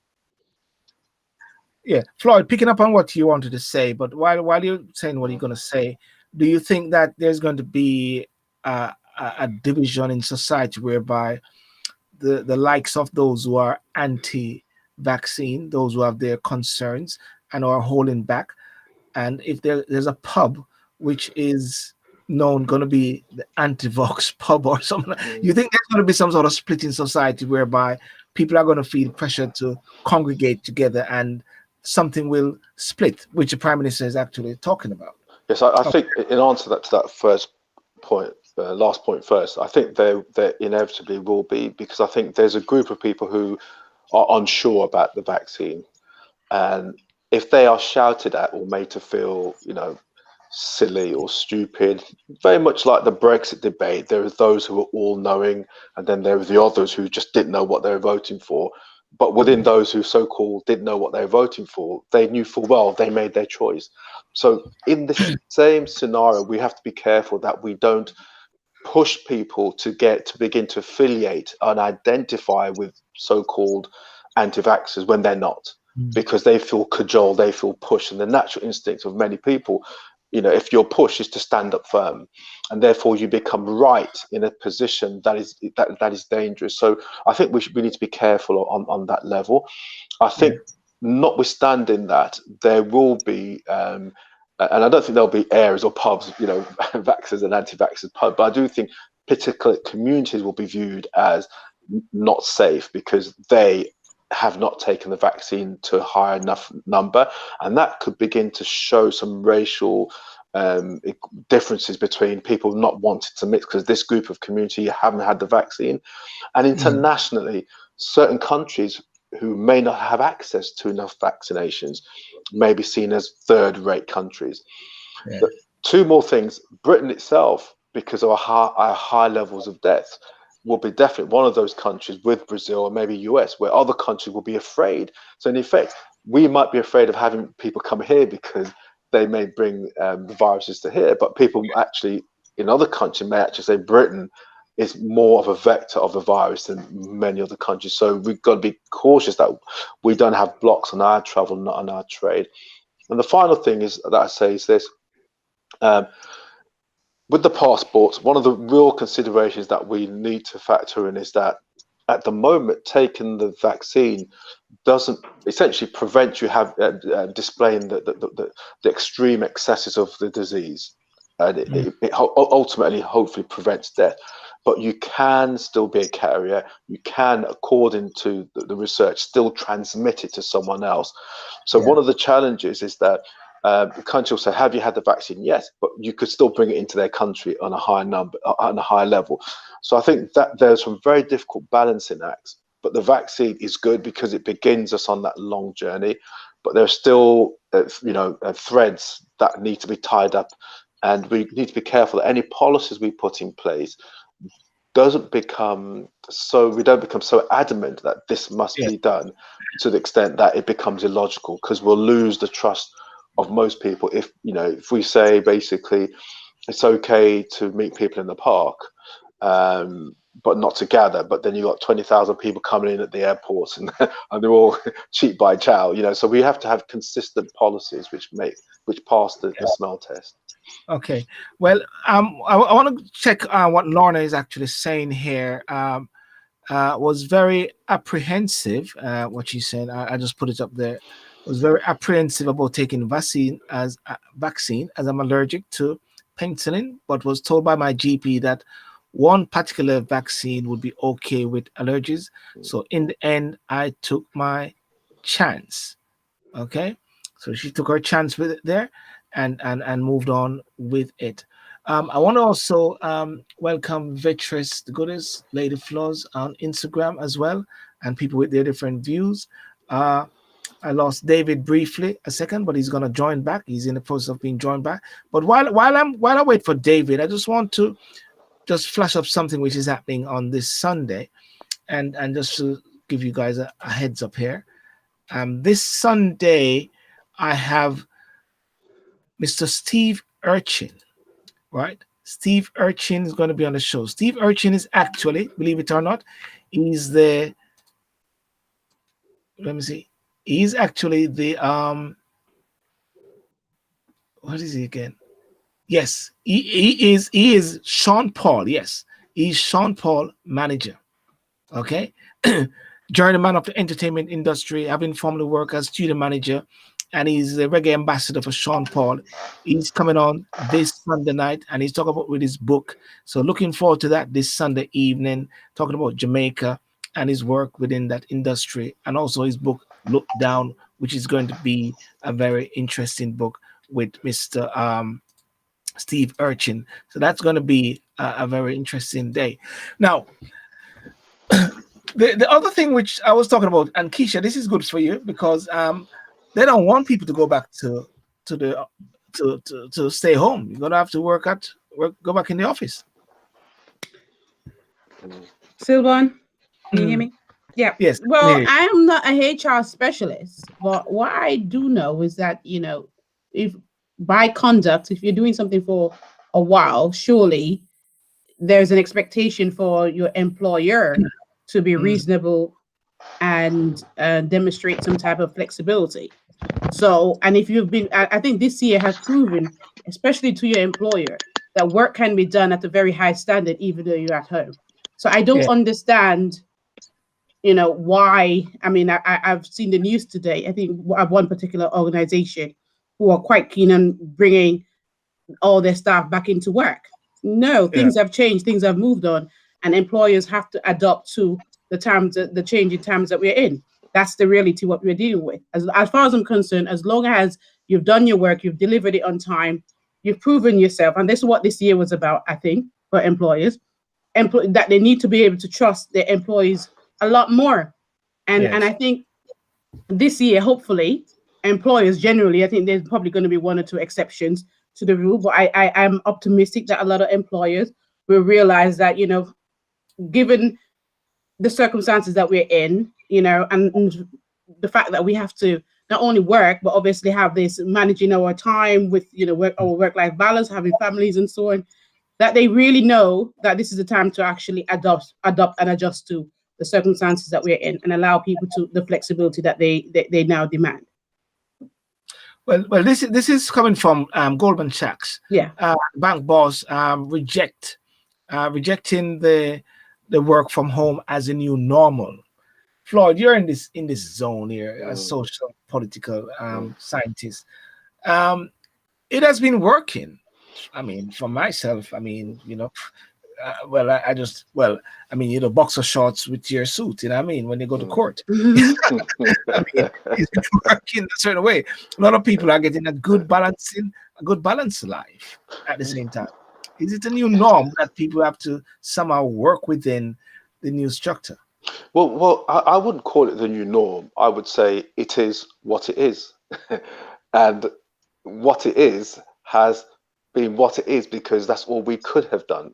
Yeah, Floyd, picking up on what you wanted to say, but while you're saying what you're going to say, do you think that there's going to be a division in society whereby the likes of those who are anti-vaccine, those who have their concerns and are holding back, and if there's a pub which is going to be the anti-vax pub or something, you think there's going to be some sort of split in society whereby people are going to feel pressure to congregate together and something will split, which the Prime Minister is actually talking about? Yes, I think in answer to that first point, last point first, I think there inevitably will be, because I think there's a group of people who are unsure about the vaccine, and if they are shouted at or made to feel, silly or stupid, very much like the Brexit debate, there are those who are all-knowing, and then there are the others who just didn't know what they were voting for. But within those who so-called didn't know what they were voting for, they knew full well they made their choice. So in this same scenario, we have to be careful that we don't push people to begin to affiliate and identify with so-called anti-vaxxers when they're not, because they feel cajoled, they feel pushed, and the natural instinct of many people, if your push is to stand up firm, and therefore you become right in a position that is dangerous. So I think we need to be careful on that level. I think, notwithstanding that, there will be, and I don't think there'll be areas or pubs, vaxxers and anti-vaxxers pub, but I do think particular communities will be viewed as not safe because they have not taken the vaccine to a high enough number, and that could begin to show some racial differences between people not wanting to mix because this group of community haven't had the vaccine, and internationally, certain countries who may not have access to enough vaccinations may be seen as third-rate countries. Two more things. Britain itself, because of our high levels of death, will be definitely one of those countries with Brazil or maybe US where other countries will be afraid. So in effect, we might be afraid of having people come here because they may bring the viruses to here, but people actually in other countries may actually say Britain is more of a vector of the virus than many other countries. So we've got to be cautious that we don't have blocks on our travel, not on our trade. And the final thing is that I say is this. With the passports, one of the real considerations that we need to factor in is that at the moment, taking the vaccine doesn't essentially prevent you displaying the extreme excesses of the disease. And it ultimately, hopefully, prevents death. But you can still be a carrier. You can, according to the research, still transmit it to someone else. So one of the challenges is that the country will say, have you had the vaccine? Yes, but you could still bring it into their country on a high number, on a high level. So I think that there's some very difficult balancing acts, but the vaccine is good because it begins us on that long journey, but there's still, threads that need to be tied up, and we need to be careful that any policies we put in place we don't become so adamant that this must be done to the extent that it becomes illogical, because we'll lose the trust of most people if we say basically it's okay to meet people in the park but not to gather, but then you got 20,000 people coming in at the airports and they're all cheap by chow, so we have to have consistent policies which pass the smell test. Okay, well, I want to check what Lorna is actually saying here. Was very apprehensive. What she said, I just put it up there. Was very apprehensive about taking vaccine as I'm allergic to penicillin, but was told by my GP that one particular vaccine would be okay with allergies. So in the end, I took my chance. Okay, so she took her chance with it there, and moved on with it. I want to also welcome Vetress the Goddess, Lady Flaws on Instagram as well, and people with their different views. I lost David briefly a second, but he's gonna join back. He's in the process of being joined back. But while I wait for David, I just want to flash up something which is happening on this Sunday, and just to give you guys a heads up here. This Sunday, I have Mr. Steve Urchin, right? Steve Urchin is going to be on the show. Steve Urchin is actually, believe it or not, he's actually the what is he again? Yes, he is Sean Paul. Yes, he's Sean Paul manager. Okay. Journeyman of the entertainment industry, having formerly worked as studio manager, and he's the reggae ambassador for Sean Paul. He's coming on this Sunday night, and he's talking about with his book. So looking forward to that this Sunday evening, talking about Jamaica and his work within that industry, and also his book Look Down, which is going to be a very interesting book with Mr. Steve Urchin. So that's going to be a very interesting day. Now, the other thing which I was talking about, and Keisha, this is good for you because they don't want people to go back to stay home. You're gonna have to go back in the office. Sylbourne, can you hear me? Yeah. Yes. Well, I am not a HR specialist, but what I do know is that if by conduct, if you're doing something for a while, surely there's an expectation for your employer to be reasonable and demonstrate some type of flexibility. So, and if you've been, I think this year has proven, especially to your employer, that work can be done at a very high standard, even though you're at home. So I don't understand, why. I mean, I've seen the news today. I think one particular organization who are quite keen on bringing all their staff back into work. No, things have changed, things have moved on, and employers have to adapt to the changing times that we're in. That's the reality what we're dealing with. As far as I'm concerned, as long as you've done your work, you've delivered it on time, you've proven yourself, and this is what this year was about, I think, for employers, that they need to be able to trust their employees a lot more. And I think this year, hopefully, employers generally, I think there's probably going to be one or two exceptions to the rule, but I'm optimistic that a lot of employers will realize that, given the circumstances that we're in, and the fact that we have to not only work, but obviously have this managing our time with, our work-life balance, having families and so on, that they really know that this is the time to actually adopt and adjust to the circumstances that we're in and allow people to the flexibility that they now demand. Well, this is coming from Goldman Sachs. Yeah, bank boss rejecting the work from home as a new normal. Floyd, you're in this zone here as social political scientist. It has been working. I mean, for myself, I mean, boxer shorts with your suit, when you go to court. I mean, it's working a certain way. A lot of people are getting a good balanced life at the same time. Is it a new norm that people have to somehow work within the new structure? Well, I wouldn't call it the new norm. I would say it is what it is. And what it is has been what it is because that's all we could have done.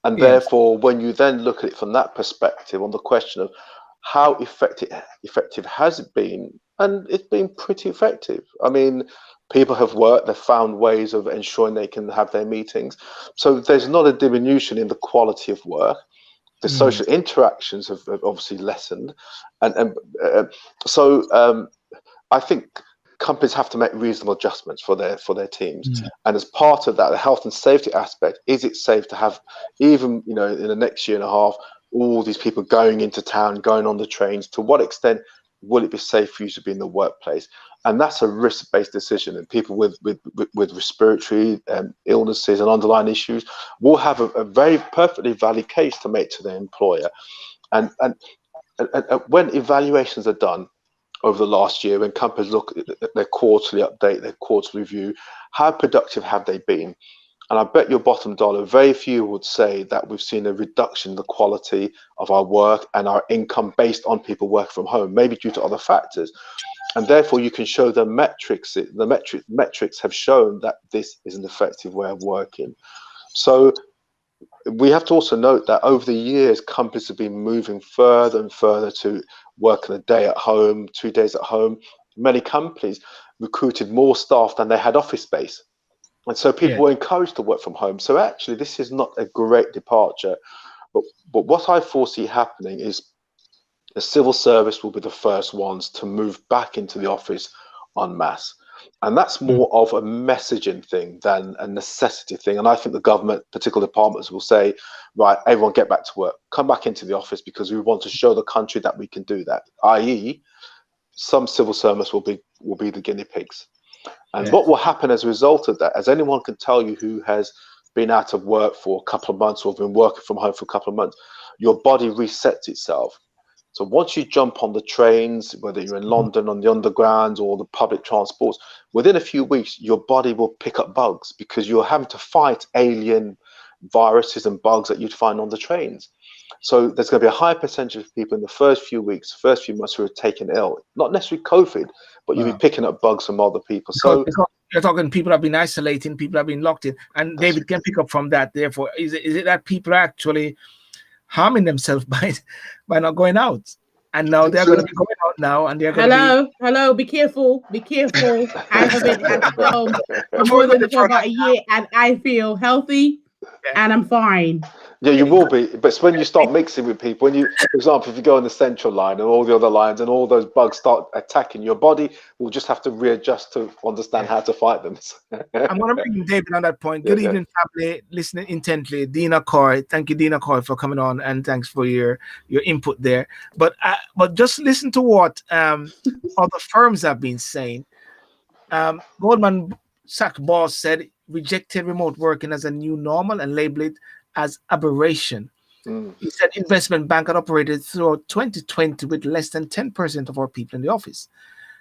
And therefore, when you then look at it from that perspective on the question of how effective has it been, and it's been pretty effective. I mean, people have worked, they've found ways of ensuring they can have their meetings. So there's not a diminution in the quality of work. The social interactions have obviously lessened. So I think companies have to make reasonable adjustments for their teams. And as part of that, the health and safety aspect, is it safe to have, even in the next year and a half, all these people going into town, going on the trains? To what extent will it be safe for you to be in the workplace? And that's a risk-based decision. And people with respiratory illnesses and underlying issues will have a very perfectly valid case to make to their employer. And when evaluations are done over the last year, when companies look at their quarterly update, their quarterly review, how productive have they been? And I bet your bottom dollar, very few would say that we've seen a reduction in the quality of our work and our income based on people working from home, maybe due to other factors. And therefore, you can show the metrics. The metrics have shown that this is an effective way of working. So we have to also note that over the years, companies have been moving further and further to working a day at home, 2 days at home. Many companies recruited more staff than they had office space. And so people were encouraged to work from home. So actually, this is not a great departure. But what I foresee happening is the civil service will be the first ones to move back into the office en masse. And that's more of a messaging thing than a necessity thing. And I think the government, particular departments, will say, right, everyone get back to work, come back into the office, because we want to show the country that we can do that, i.e. some civil servants will be the guinea pigs. And what will happen as a result of that, as anyone can tell you who has been out of work for a couple of months or been working from home for a couple of months, your body resets itself. So once you jump on the trains, whether you're in London on the underground or the public transports, within a few weeks, your body will pick up bugs because you're having to fight alien viruses and bugs that you'd find on the trains. So there's going to be a high percentage of people in the first few weeks, first few months who are taken ill, not necessarily COVID, but you'll be picking up bugs from other people. So you're talking people have been isolating, people have been locked in, and David can pick up from that. Therefore, is it that people are actually harming themselves by not going out? And now they're going to be going out now, and they're going to be... Hello, be careful. I have been at home for about a year, and I feel healthy, and I'm fine. Yeah, you will be, but it's when you start mixing with people, when you, for example, if you go on the central line and all the other lines and all those bugs start attacking, your body will just have to readjust to understand how to fight them. I'm going to bring David on that point. Good evening, family, listening intently. Dina Coy, thank you, Dina Coy, for coming on, and thanks for your input there. But just listen to what other firms have been saying. Goldman Sachs boss said rejected remote working as a new normal and labeled it as aberration. He said investment bank had operated throughout 2020 with less than 10% of our people in the office.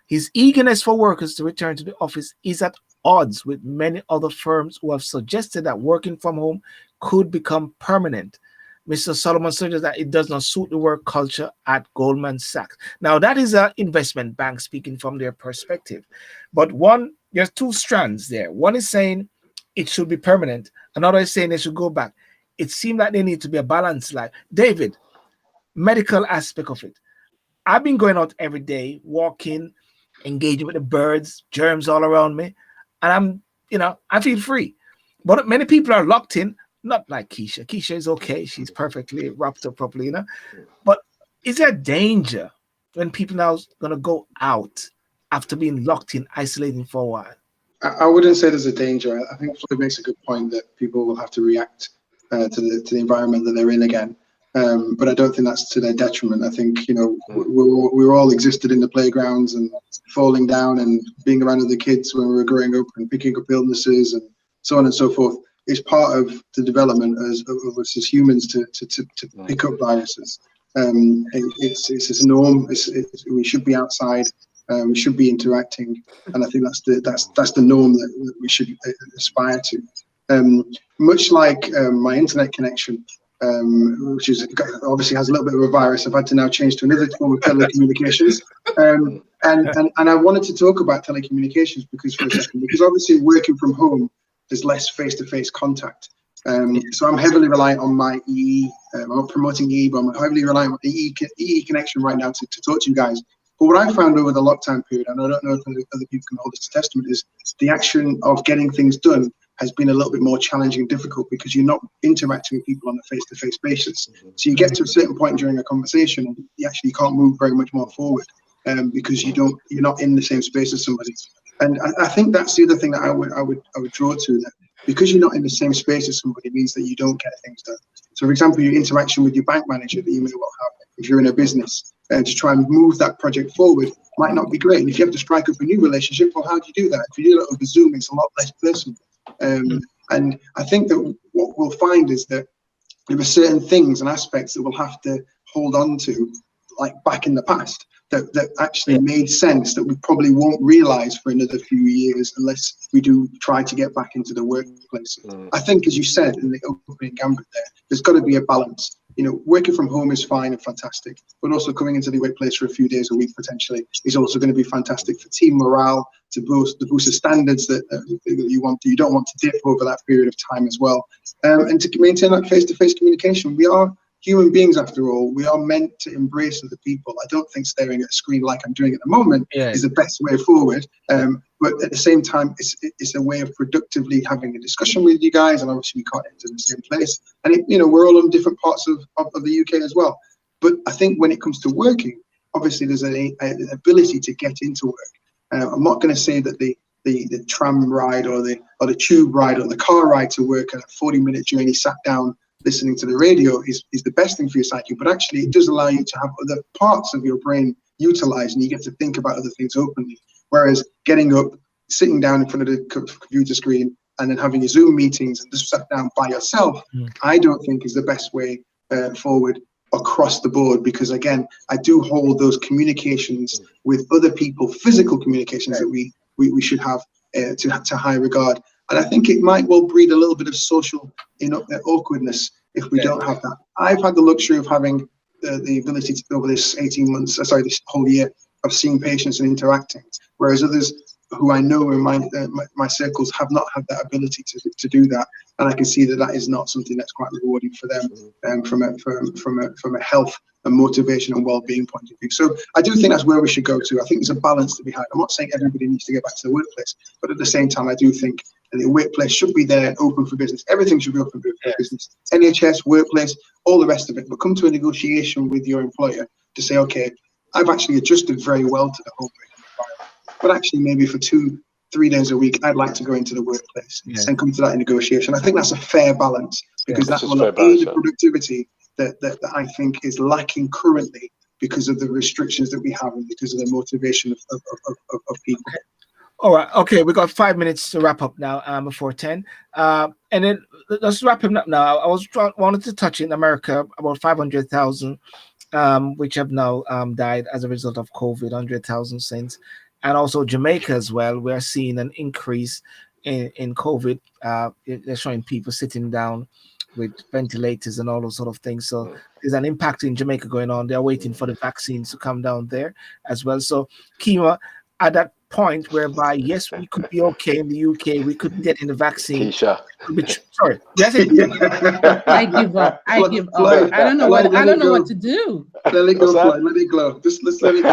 His eagerness for workers to return to the office is at odds with many other firms who have suggested that working from home could become permanent. Mr. Solomon suggests that it does not suit the work culture at Goldman Sachs. Now, that is an investment bank speaking from their perspective. But there's two strands there. One is saying it should be permanent. Another is saying they should go back. It seemed like they need to be a balance. Like David, medical aspect of it. I've been going out every day, walking, engaging with the birds, germs all around me, and I feel free. But many people are locked in, not like Keisha. Keisha is okay; she's perfectly wrapped up properly, But is there danger when people now going to go out after being locked in, isolating for a while? I wouldn't say there's a danger. I think Floyd makes a good point that people will have to react to the environment that they're in again. But I don't think that's to their detriment. I think, we all existed in the playgrounds and falling down and being around other kids when we were growing up and picking up illnesses and so on and so forth. It's part of the development of us as humans to pick up viruses. It's a norm. We should be outside. We should be interacting, and I think that's the norm that we should aspire to. Much like my internet connection, which is obviously has a little bit of a virus, I've had to now change to another form of telecommunications. And I wanted to talk about telecommunications because obviously working from home, there's less face-to-face contact. So I'm heavily reliant on my EE. I'm not promoting EE, but I'm heavily reliant on the EE connection right now to talk to you guys. But what I found over the lockdown period, and I don't know if other people can hold this to testament, is the action of getting things done has been a little bit more challenging and difficult because you're not interacting with people on a face-to-face basis. So you get to a certain point during a conversation and you can't move very much more forward because you're not in the same space as somebody. And I think that's the other thing that I would draw to, that because you're not in the same space as somebody means that you don't get things done. So for example, your interaction with your bank manager that you may well have if you're in a business to try and move that project forward might not be great. And if you have to strike up a new relationship, well, how do you do that? If you do that over Zoom, it's a lot less personal. And I think that what we'll find is that there are certain things and aspects that we'll have to hold on to, like back in the past, that actually made sense that we probably won't realize for another few years unless we do try to get back into the workplace. I think, as you said in the opening gambit there's got to be a balance. Working from home is fine and fantastic, but also coming into the workplace for a few days a week potentially is also going to be fantastic for team morale, to boost the standards that you don't want to dip over that period of time as well, and to maintain that face-to-face communication. We are human beings after all. We are meant to embrace other people. I don't think staring at a screen like I'm doing at the moment is the best way forward. But at the same time, it's a way of productively having a discussion with you guys, and obviously we can't enter the same place. And we're all in different parts of the UK as well. But I think when it comes to working, obviously there's an ability to get into work. I'm not going to say that the tram ride or the tube ride or the car ride to work, a 40-minute journey sat down listening to the radio is the best thing for your psyche, but actually it does allow you to have other parts of your brain utilized, and you get to think about other things openly. Whereas getting up, sitting down in front of the computer screen, and then having your Zoom meetings and just sat down by yourself, I don't think is the best way forward across the board. Because again, I do hold those communications with other people, physical communications that we should have to high regard. And I think it might well breed a little bit of social awkwardness if we don't have that. I've had the luxury of having the ability to, over this 18 months, this whole year, of seeing patients and interacting, whereas others who I know in my circles have not had that ability to do that. And I can see that is not something that's quite rewarding for them from a health and motivation and well-being point of view. So I do think that's where we should go to. I think there's a balance to be had. I'm not saying everybody needs to get back to the workplace, but at the same time, I do think the workplace should be there and open for business. Everything should be open for business. NHS, workplace, all the rest of it. But come to a negotiation with your employer to say, okay, I've actually adjusted very well to the home working environment, but actually maybe for 2-3 days a week, I'd like to go into the workplace and come to that negotiation. I think that's a fair balance, because that will aid the productivity that I think is lacking currently because of the restrictions that we have and because of the motivation of people. All right. Okay. We got 5 minutes to wrap up now, before 10. And then let's wrap him up now. I wanted to touch in America about 500,000, which have now died as a result of COVID, 100,000 since. And also Jamaica as well. We're seeing an increase in COVID. They're showing people sitting down with ventilators and all those sort of things. So there's an impact in Jamaica going on. They're waiting for the vaccines to come down there as well. So, Kima, at that point whereby yes, we could be okay in the UK, we could get in the vaccine. Keisha. Sorry, yes, I give up. I give up. Floyd, I don't know Floyd, what what to do. Let it go, What's that? Floyd. Let it glow. Just let's let it go.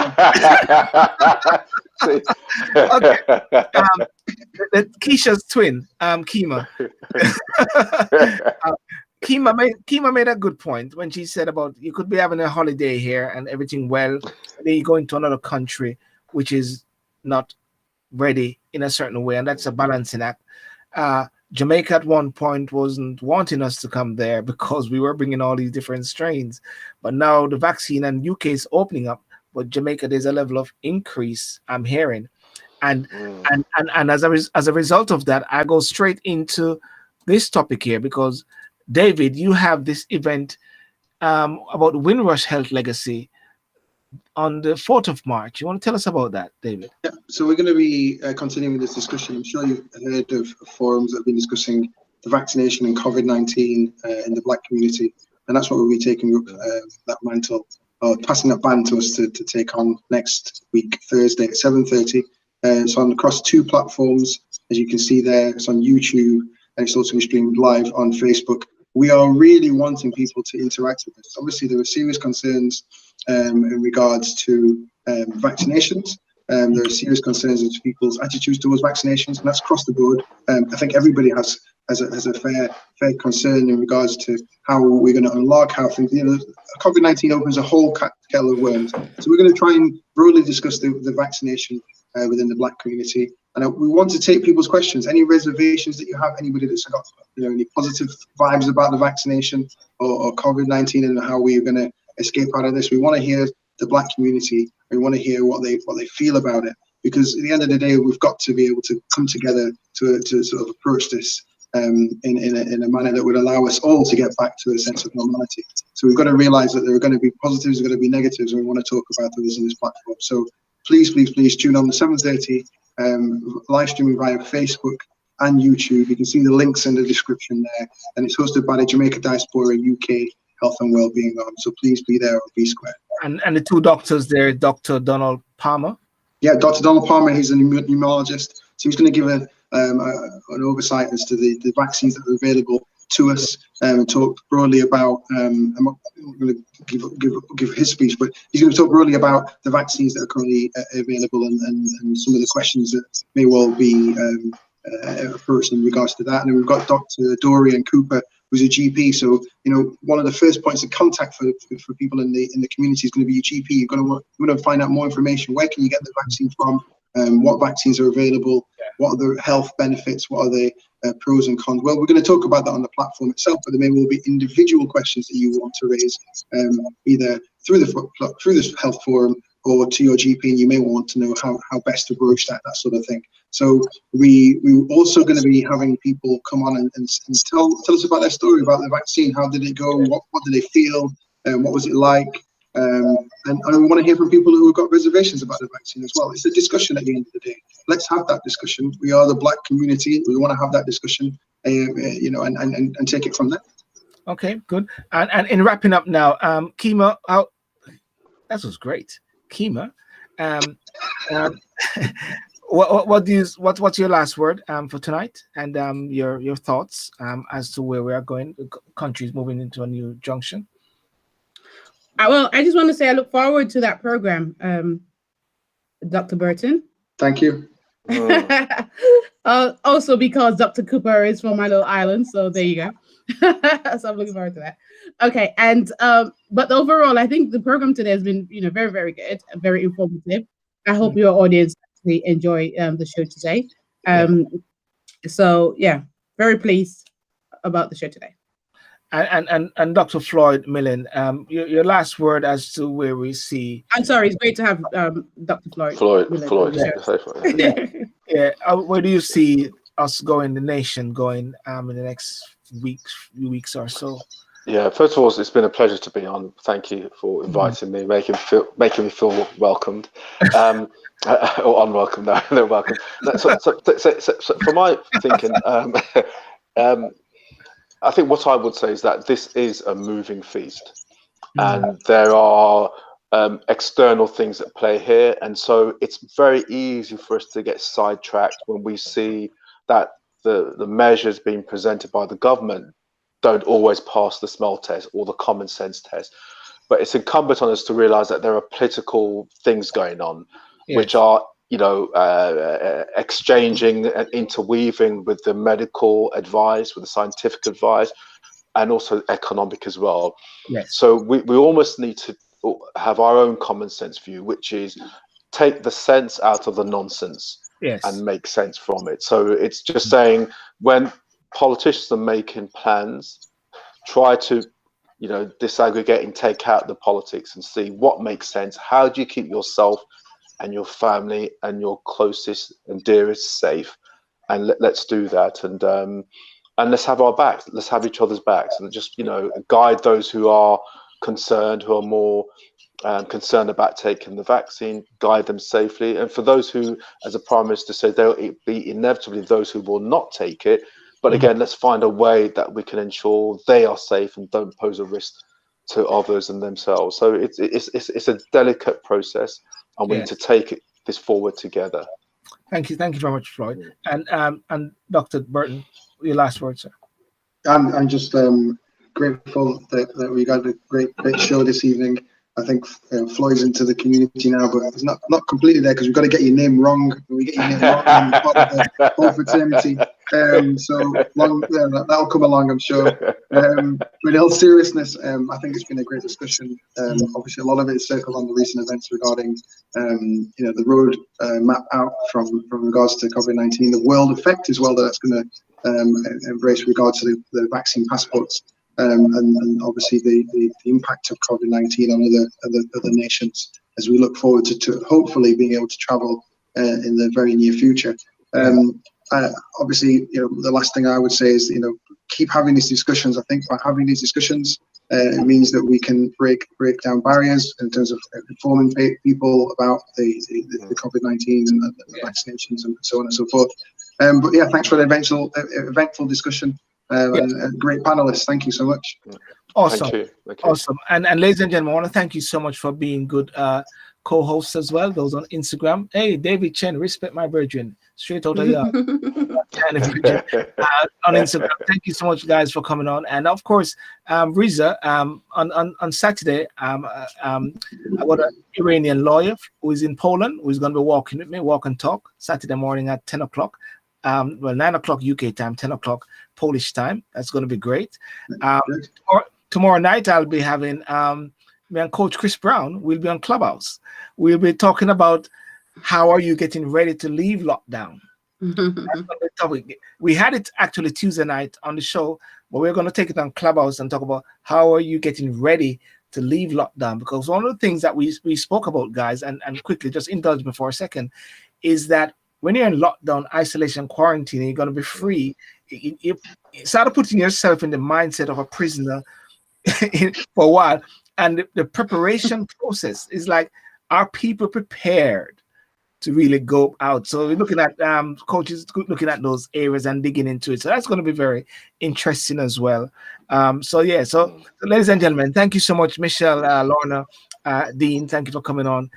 The Keisha's twin, Kima. Kima made a good point when she said about you could be having a holiday here and everything well, and then you go into another country which is not ready in a certain way, and that's a balancing act. Jamaica at one point wasn't wanting us to come there because we were bringing all these different strains, but now the vaccine and UK is opening up, but Jamaica there's a level of increase I'm hearing, and as a result of that, I go straight into this topic here because David, you have this event about Windrush Health Legacy on the 4th of March. You want to tell us about that, David? Yeah, so we're going to be continuing this discussion. I'm sure you've heard of forums that have been discussing the vaccination and COVID-19 in the Black community, and that's what we'll be taking up that mantle, or passing that baton to us to take on next week, Thursday at 7:30. It's on across 2 platforms, as you can see there. It's on YouTube, and it's also streamed live on Facebook. We are really wanting people to interact with us. Obviously, there are serious concerns in regards to vaccinations. There are serious concerns as to people's attitudes towards vaccinations, and that's across the board. I think everybody has a fair concern in regards to how we're going to unlock how things. COVID-19 opens a whole kettle of worms. So we're going to try and broadly discuss the vaccination within the Black community. And we want to take people's questions. Any reservations that you have, anybody that's got any positive vibes about the vaccination or COVID-19 and how we're going to escape out of this. We want to hear the Black community. We want to hear what they feel about it, because at the end of the day, we've got to be able to come together to sort of approach this in a manner that would allow us all to get back to a sense of normality. So we've got to realize that there are going to be positives, there are going to be negatives, and we want to talk about those in this platform. So please tune on the 7:30 live streaming via Facebook and YouTube. You can see the links in the description there, and it's hosted by the Jamaica Diaspora UK Health and Wellbeing Arm. So please be there or be square. And the 2 doctors there, Dr. Donald Palmer. Yeah, Dr. Donald Palmer, he's a pneumologist. So he's going to give an oversight as to the vaccines that are available to us and talk broadly about, I'm not going to give his speech, but he's going to talk broadly about the vaccines that are currently available and some of the questions that may well be approached in regards to that. And then we've got Dr. Dorian Cooper, who's a GP. So, one of the first points of contact for people in the community is going to be your GP. You're going to find out more information. Where can you get the vaccine from? What vaccines are available? What are the health benefits? What are the pros and cons? Well, we're going to talk about that on the platform itself, but there may well be individual questions that you want to raise, either through this health forum or to your GP, and you may want to know how best to broach that sort of thing. So we're also going to be having people come on and tell us about their story about the vaccine. How did it go? What did they feel? What was it like? And we want to hear from people who have got reservations about the vaccine as well. It's a discussion at the end of the day. Let's have that discussion. We are the Black community. We want to have that discussion, and take it from there. Okay, good. And in wrapping up now, Kima, that was great, Kima. What's your last word for tonight, and your thoughts as to where we are going? The country's moving into a new junction. Well, I just want to say I look forward to that program, Dr. Burton. Thank you. Also because Dr. Cooper is from my little island, so there you go. So I'm looking forward to that. Okay, and but overall, I think the program today has been, very, very good, very informative. I hope your audience actually enjoy the show today. So yeah, very pleased about the show today. And Dr. Floyd Millen, your last word as to where we see. I'm sorry, it's great to have Dr. Floyd. Millen. Yeah. Where do you see us going, the nation going in the next few weeks or so? Yeah, first of all, it's been a pleasure to be on. Thank you for inviting me, making me feel welcomed. Or unwelcome, no, they're welcome. So for my thinking, I think what I would say is that this is a moving feast, and there are external things at play here, and so it's very easy for us to get sidetracked when we see that the measures being presented by the government don't always pass the smell test or the common sense test. But it's incumbent on us to realize that there are political things going on, which are, exchanging and interweaving with the medical advice, with the scientific advice, and also economic as well. Yes. So we almost need to have our own common sense view, which is take the sense out of the nonsense and make sense from it. So it's just saying, when politicians are making plans, try to disaggregate and take out the politics and see what makes sense. How do you keep yourself and your family and your closest and dearest safe? And let's do that. And let's have our backs. Let's have each other's backs, and just guide those who are concerned, who are more concerned about taking the vaccine. Guide them safely. And for those who, as the Prime Minister said, there will be inevitably those who will not take it. But again, let's find a way that we can ensure they are safe and don't pose a risk to others and themselves. So it's a delicate process, and we need to take this forward together. Thank you very much, Floyd. And Dr. Burton, your last word, sir. I'm just grateful that we got a great show this evening. I think Floyd's into the community now, but it's not completely there, because we've got to get your name wrong. We get your name wrong and part of the whole fraternity. So that'll come along, I'm sure. But in all seriousness, I think it's been a great discussion. Obviously, a lot of it is circled on the recent events regarding the road map out from regards to COVID-19, the world effect as well that it's going to embrace regards to the vaccine passports. And obviously the impact of COVID-19 on other nations, as we look forward to hopefully being able to travel in the very near future. Obviously, the last thing I would say is, keep having these discussions. I think by having these discussions, it means that we can break down barriers in terms of informing people about the COVID-19 and the vaccinations and so on and so forth. But yeah, thanks for the eventful discussion. And great panelists. Thank you so much. Awesome. Thank you. Awesome. And ladies and gentlemen, I want to thank you so much for being good co-hosts as well. Those on Instagram. Hey, David Chen, respect my virgin. Straight out of here. On Instagram. Thank you so much, guys, for coming on. And of course, Riza, on Saturday, I got an Iranian lawyer who is in Poland, who is going to be walking with me, walk and talk, Saturday morning at 10 o'clock. 9 o'clock UK time, 10 o'clock Polish time. That's going to be great. Tomorrow night, I'll be having me and Coach Chris Brown. We'll be on Clubhouse. We'll be talking about how are you getting ready to leave lockdown. We had it actually Tuesday night on the show, but we're going to take it on Clubhouse and talk about how are you getting ready to leave lockdown. Because one of the things that we spoke about, guys, and quickly just indulge me for a second, is that when you're in lockdown, isolation, quarantine, and you're going to be free, you start putting yourself in the mindset of a prisoner for a while. And the preparation process is like, are people prepared to really go out? So we're looking at coaches looking at those areas and digging into it. So that's going to be very interesting as well. So ladies and gentlemen, thank you so much, Michelle, Lorna, Dean. Thank you for coming on.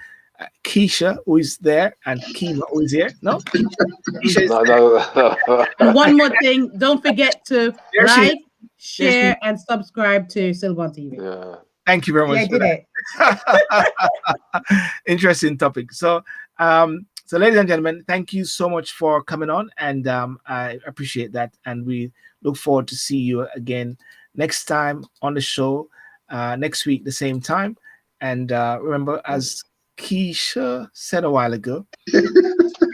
Keisha, who is there, and Kima, who is here. No, Keisha is No. And one more thing, don't forget to like, share, and subscribe to Sylbourne TV. Yeah. Thank you very much. Yeah, I did it. Interesting topic. So, ladies and gentlemen, thank you so much for coming on, and I appreciate that. And we look forward to see you again next time on the show, next week, the same time. And remember, as Keisha said a while ago, to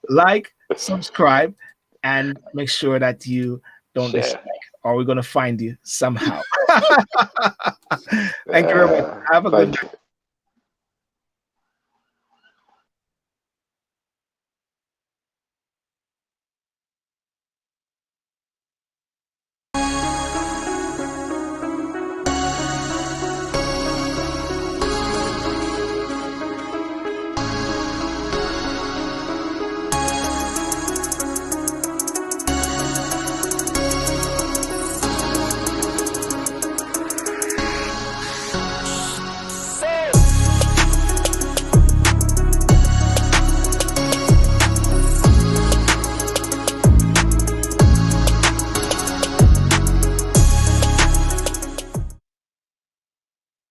like, subscribe, and make sure that you don't dislike, or we're going to find you somehow. Thank you very much. Have a good night.